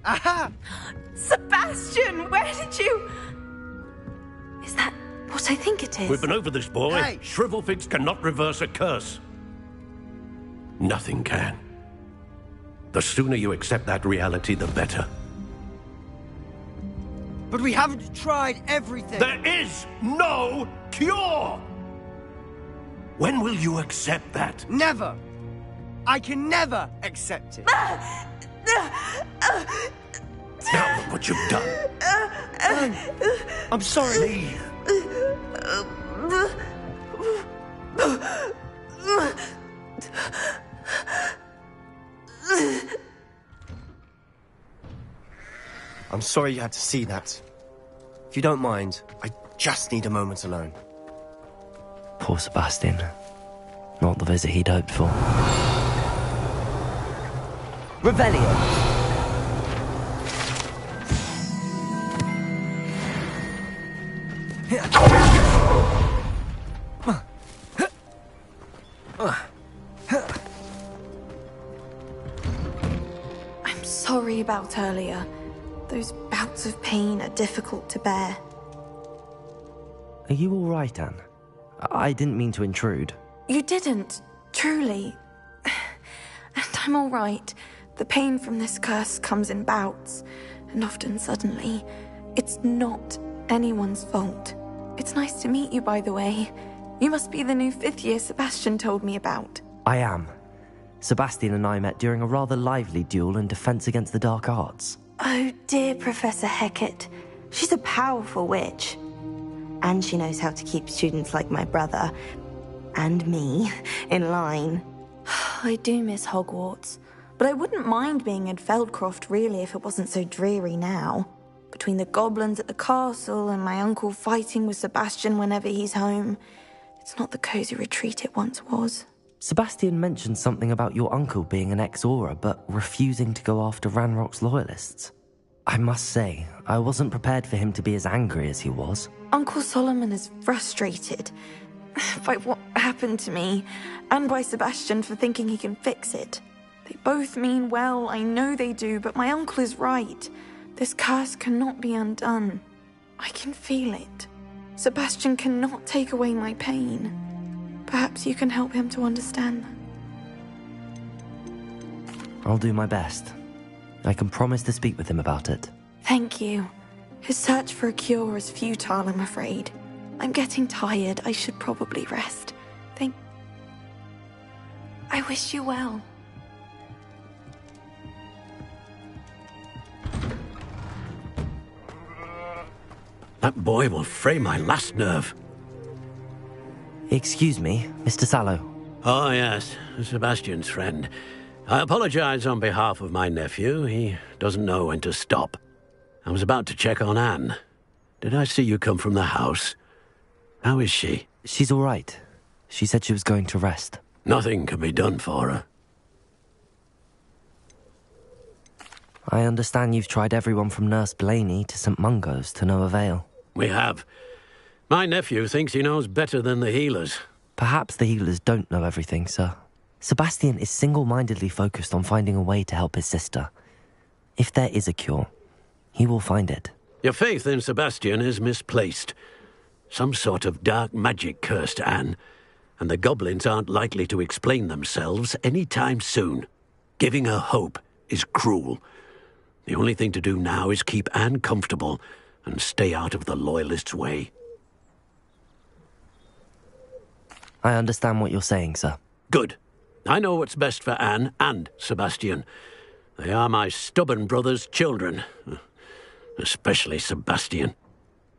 Aha! Sebastian, where did you... Is that what I think it is? We've been over this, boy. Hey. Shrivelfigs cannot reverse a curse. Nothing can. The sooner you accept that reality, the better. But we haven't tried everything. There is no cure! When will you accept that? Never! I can never accept it. Now look what you've done. I'm sorry. Leave. I'm sorry you had to see that. If you don't mind, I just need a moment alone. Poor Sebastian. Not the visit he'd hoped for. Revelio. I'm sorry about earlier. Those bouts of pain are difficult to bear. Are you all right, Anne? I didn't mean to intrude. You didn't, truly. And I'm all right. The pain from this curse comes in bouts, and often suddenly. It's not anyone's fault. It's nice to meet you, by the way. You must be the new 5th year Sebastian told me about. I am. Sebastian and I met during a rather lively duel in Defense Against the Dark Arts. Oh dear, Professor Hecat. She's a powerful witch. And she knows how to keep students like my brother, and me, in line. I do miss Hogwarts, but I wouldn't mind being in Feldcroft, really, if it wasn't so dreary now. Between the goblins at the castle and my uncle fighting with Sebastian whenever he's home, it's not the cozy retreat it once was. Sebastian mentioned something about your uncle being an ex-Auror, but refusing to go after Ranrock's loyalists. I must say, I wasn't prepared for him to be as angry as he was. Uncle Solomon is frustrated by what happened to me, and by Sebastian for thinking he can fix it. They both mean well, I know they do, but my uncle is right. This curse cannot be undone. I can feel it. Sebastian cannot take away my pain. Perhaps you can help him to understand that. I'll do my best. I can promise to speak with him about it. Thank you. His search for a cure is futile, I'm afraid. I'm getting tired. I should probably rest. I wish you well. That boy will fray my last nerve. Excuse me, Mr. Sallow. Oh, yes, Sebastian's friend. I apologize on behalf of my nephew. He doesn't know when to stop. I was about to check on Anne. Did I see you come from the house? How is she? She's all right. She said she was going to rest. Nothing can be done for her. I understand you've tried everyone from Nurse Blaney to St. Mungo's to no avail. We have. My nephew thinks he knows better than the healers. Perhaps the healers don't know everything, sir. Sebastian is single-mindedly focused on finding a way to help his sister. If there is a cure, he will find it. Your faith in Sebastian is misplaced. Some sort of dark magic cursed Anne, and the goblins aren't likely to explain themselves any time soon. Giving her hope is cruel. The only thing to do now is keep Anne comfortable and stay out of the Loyalists' way. I understand what you're saying, sir. Good. I know what's best for Anne and Sebastian. They are my stubborn brother's children. Especially Sebastian.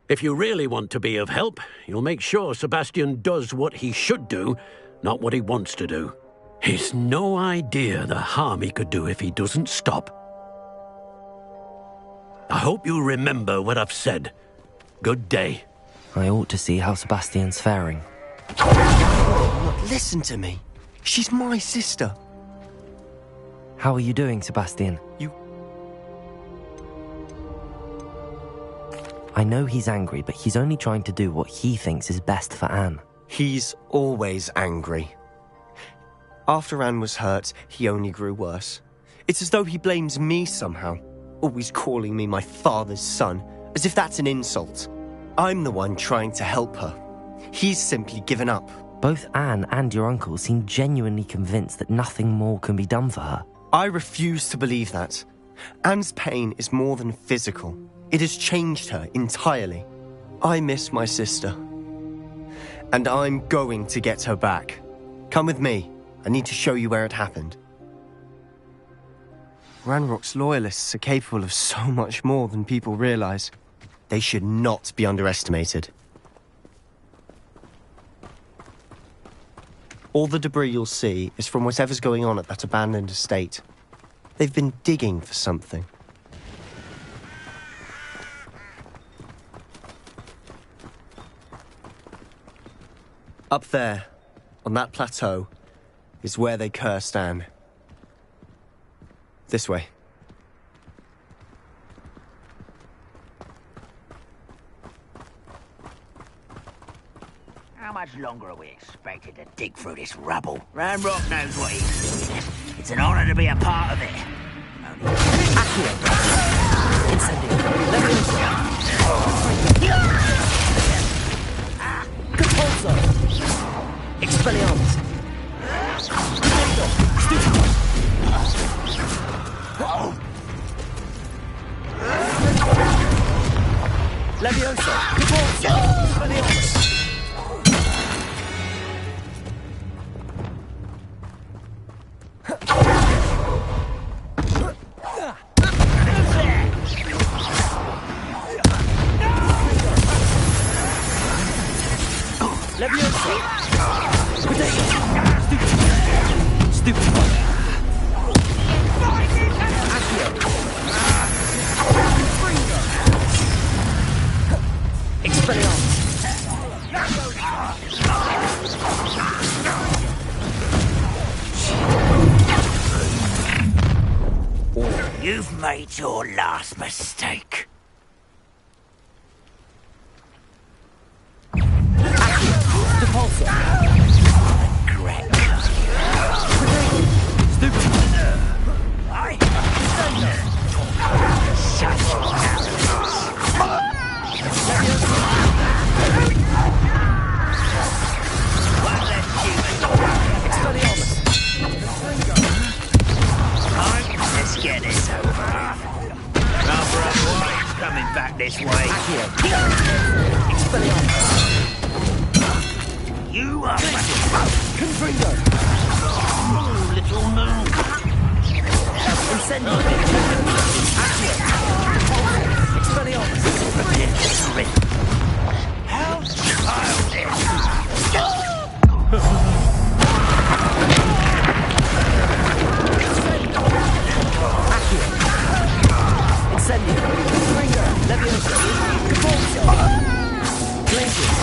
If you really want to be of help, you'll make sure Sebastian does what he should do, not what he wants to do. He's no idea the harm he could do if he doesn't stop. I hope you remember what I've said. Good day. I ought to see how Sebastian's faring. Listen to me. She's my sister. How are you doing, Sebastian? I know he's angry, but he's only trying to do what he thinks is best for Anne. He's always angry. After Anne was hurt, he only grew worse. It's as though he blames me somehow, always calling me my father's son, as if that's an insult. I'm the one trying to help her. He's simply given up. Both Anne and your uncle seem genuinely convinced that nothing more can be done for her. I refuse to believe that. Anne's pain is more than physical. It has changed her entirely. I miss my sister. And I'm going to get her back. Come with me. I need to show you where it happened. Ranrock's loyalists are capable of so much more than people realize. They should not be underestimated. All the debris you'll see is from whatever's going on at that abandoned estate. They've been digging for something. Up there, on that plateau, is where they cursed Anne. This way. How much longer are we expected to dig through this rubble? Ranrock knows what he's doing. It's an honor to be a part of it. Expelliarmus! Leviosa! Expelliarmus! You've made your last mistake. Let's get this over. Number of wives coming back this way. You are Confringo! Oh, little moon. Incendio! Expelliarmus! How childish! Incendio! Confringo! Leviosa! Caporcio! Glacius!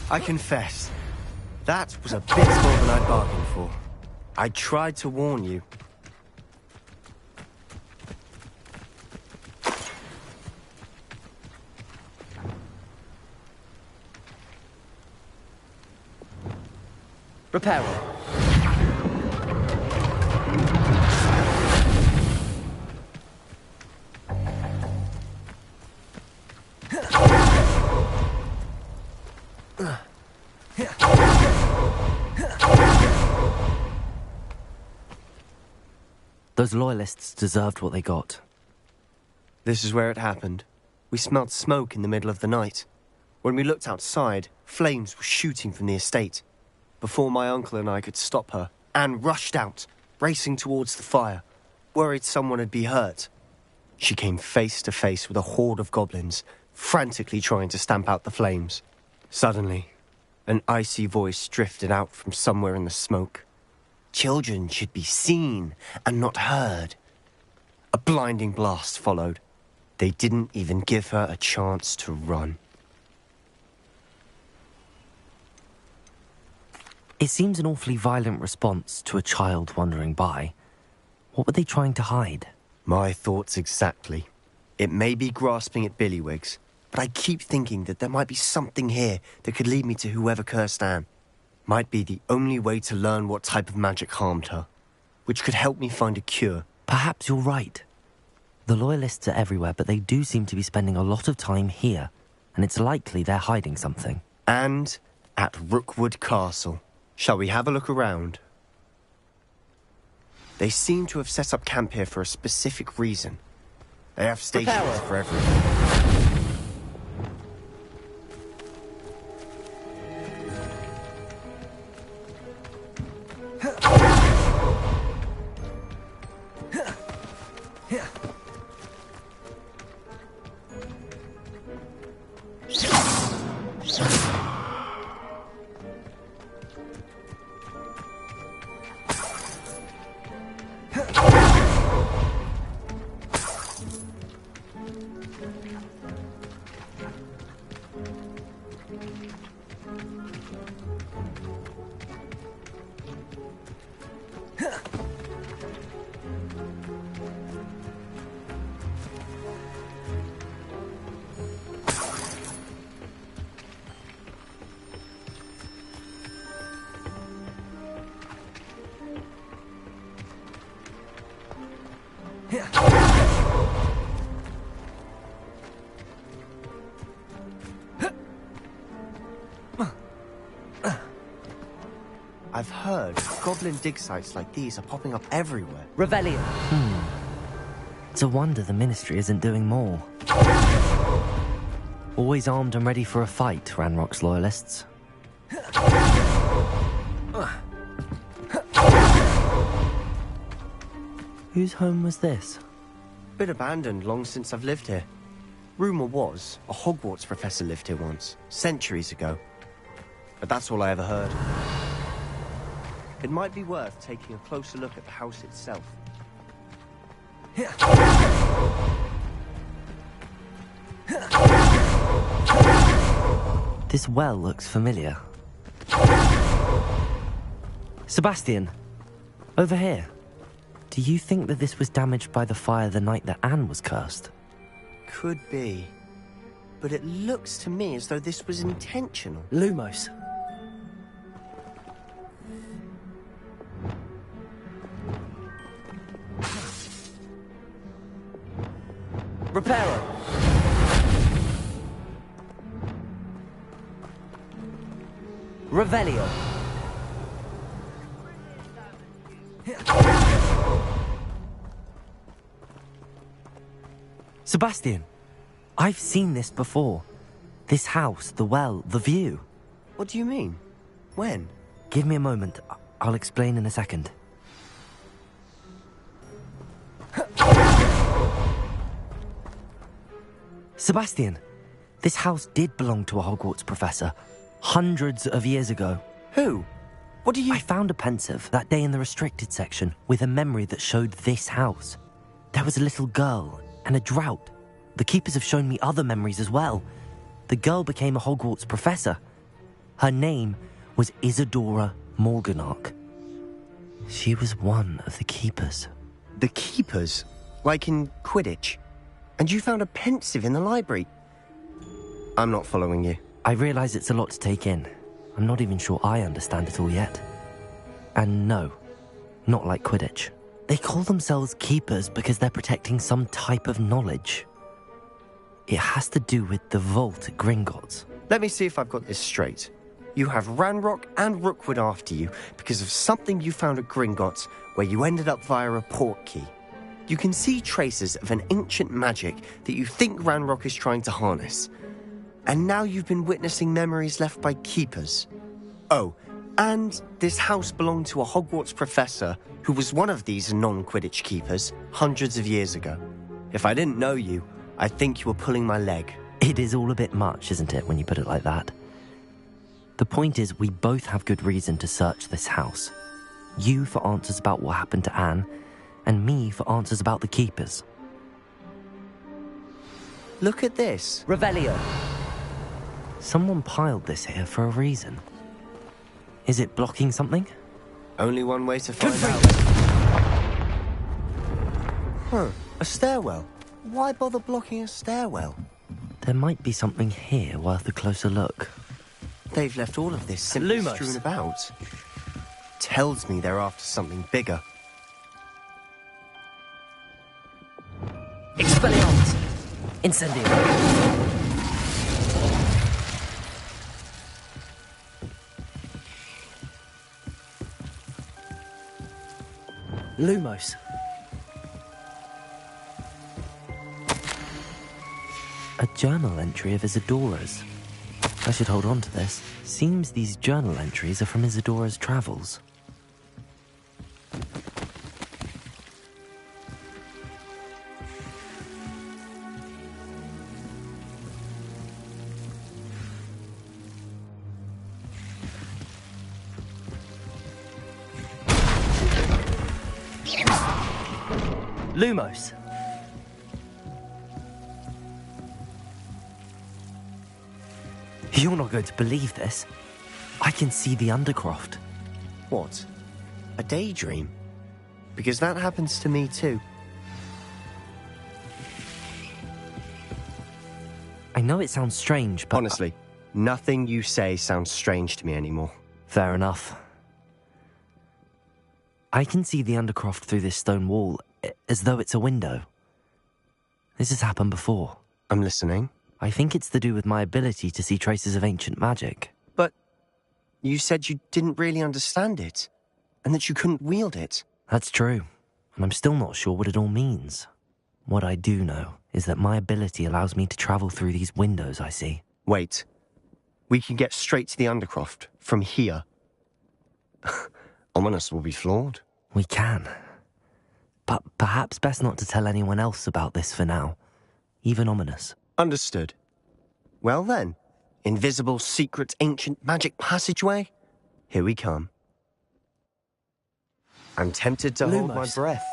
I confess, that was a bit more than I bargained for. I tried to warn you. Reparo. Those loyalists deserved what they got. This is where it happened. We smelled smoke in the middle of the night. When we looked outside, flames were shooting from the estate. Before my uncle and I could stop her, Anne rushed out, racing towards the fire, worried someone had been hurt. She came face to face with a horde of goblins, frantically trying to stamp out the flames. Suddenly, an icy voice drifted out from somewhere in the smoke. Children should be seen and not heard. A blinding blast followed. They didn't even give her a chance to run. It seems an awfully violent response to a child wandering by. What were they trying to hide? My thoughts exactly. It may be grasping at billywhigs, but I keep thinking that there might be something here that could lead me to whoever cursed Anne. Might be the only way to learn what type of magic harmed her, which could help me find a cure. Perhaps you're right. The Loyalists are everywhere, but they do seem to be spending a lot of time here, and it's likely they're hiding something. And at Rookwood Castle. Shall we have a look around? They seem to have set up camp here for a specific reason. They have stations for everything. I've heard goblin dig sites like these are popping up everywhere. Revelio. It's a wonder the Ministry isn't doing more. Always armed and ready for a fight, Ranrock's Loyalists. Whose home was this? Been abandoned long since I've lived here. Rumour was a Hogwarts professor lived here once, centuries ago. But that's all I ever heard. It might be worth taking a closer look at the house itself. This well looks familiar. Sebastian, over here. Do you think that this was damaged by the fire the night that Anne was cursed? Could be. But it looks to me as though this was intentional. Lumos. Reparo. Revelio. Sebastian, I've seen this before. This house, the well, the view. What do you mean? When? Give me a moment. I'll explain in a second. Sebastian, this house did belong to a Hogwarts professor, hundreds of years ago. Who? What do you... I found a pensive that day in the restricted section with a memory that showed this house. There was a little girl and a drought. The keepers have shown me other memories as well. The girl became a Hogwarts professor. Her name was Isadora Morganach. She was one of the keepers. The keepers? Like in Quidditch? And you found a pensive in the library? I'm not following you. I realise it's a lot to take in. I'm not even sure I understand it all yet. And no, not like Quidditch. They call themselves keepers because they're protecting some type of knowledge. It has to do with the vault at Gringotts. Let me see if I've got this straight. You have Ranrock and Rookwood after you because of something you found at Gringotts where you ended up via a port key. You can see traces of an ancient magic that you think Ranrock is trying to harness. And now you've been witnessing memories left by keepers. Oh, and this house belonged to a Hogwarts professor who was one of these non-Quidditch keepers hundreds of years ago. If I didn't know you, I think you were pulling my leg. It is all a bit much, isn't it, when you put it like that? The point is, we both have good reason to search this house. You for answers about what happened to Anne, and me for answers about the keepers. Look at this. Revelio. Someone piled this here for a reason. Is it blocking something? Only one way to find out. Huh, a stairwell. Why bother blocking a stairwell? There might be something here worth a closer look. They've left all of this simply Lumos. strewn about. Tells me they're after something bigger. Expelliarmus! Incendio! Lumos. A journal entry of Isadora's. I should hold on to this. Seems these journal entries are from Isadora's travels. Lumos. You're not going to believe this. I can see the Undercroft. What? A daydream? Because that happens to me too. I know it sounds strange, but... Honestly, nothing you say sounds strange to me anymore. Fair enough. I can see the Undercroft through this stone wall, as though it's a window. This has happened before. I'm listening. I think it's to do with my ability to see traces of ancient magic. But you said you didn't really understand it, and that you couldn't wield it. That's true, and I'm still not sure what it all means. What I do know is that my ability allows me to travel through these windows I see. Wait. We can get straight to the Undercroft from here. Ominous will be floored. We can. But perhaps best not to tell anyone else about this for now. Even Ominous. Understood. Well then, invisible, secret, ancient magic passageway? Here we come. I'm tempted to hold my breath.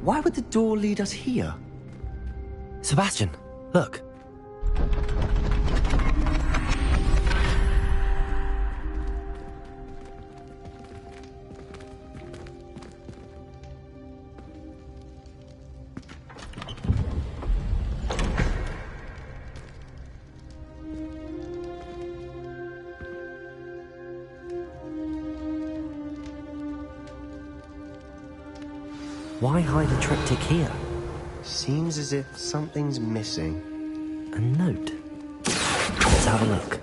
Why would the door lead us here? Sebastian, look. Why hide a triptych here? Seems as if something's missing. A note. Let's have a look.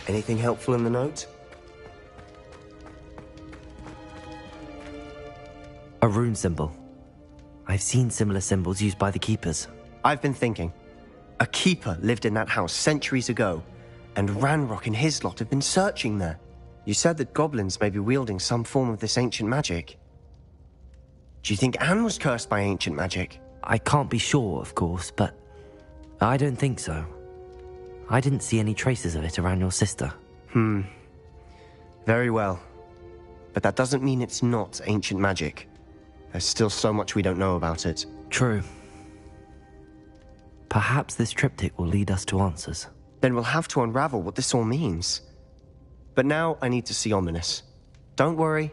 Anything helpful in the note? A rune symbol. I've seen similar symbols used by the keepers. I've been thinking. A keeper lived in that house centuries ago, and Ranrock and his lot have been searching there. You said that goblins may be wielding some form of this ancient magic. Do you think Anne was cursed by ancient magic? I can't be sure, of course, but I don't think so. I didn't see any traces of it around your sister. Very well. But that doesn't mean it's not ancient magic. There's still so much we don't know about it. True. Perhaps this triptych will lead us to answers. Then we'll have to unravel what this all means. But now I need to see Ominous. Don't worry,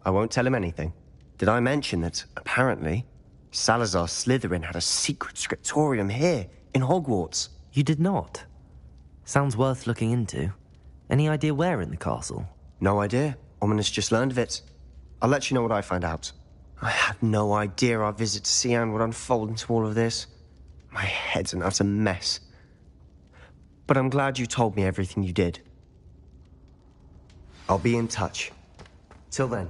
I won't tell him anything. Did I mention that, apparently, Salazar Slytherin had a secret scriptorium here, in Hogwarts? You did not? Sounds worth looking into. Any idea where in the castle? No idea. Ominous just learned of it. I'll let you know what I find out. I had no idea our visit to Cian would unfold into all of this. My head's an utter mess. But I'm glad you told me everything you did. I'll be in touch. Till then.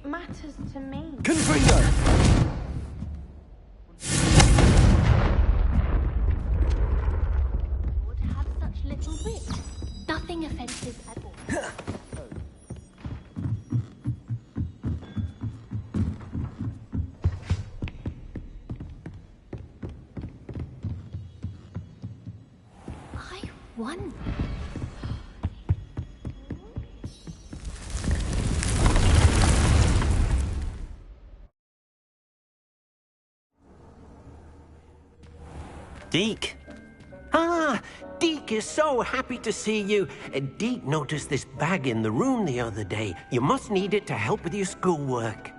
matters to me. Confringo! Would have such little wit. Nothing offensive at all. I won. Deke. Ah, Deke is so happy to see you. Deke noticed this bag in the room the other day. You must need it to help with your schoolwork.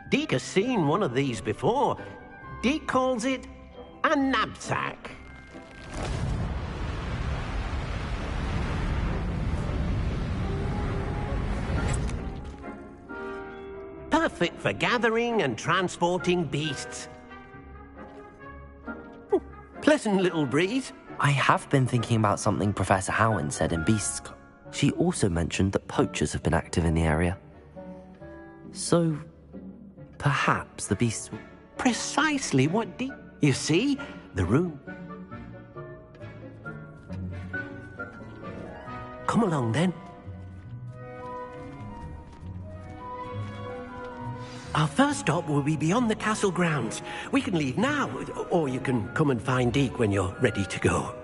Deke has seen one of these before. Deke calls it a knapsack. Perfect for gathering and transporting beasts. Pleasant little breeze. I have been thinking about something Professor Howen said in Beasts Club. She also mentioned that poachers have been active in the area. So, perhaps the beasts... Precisely what You see? The room. Come along, then. Our first stop will be beyond the castle grounds. We can leave now, or you can come and find Deke when you're ready to go.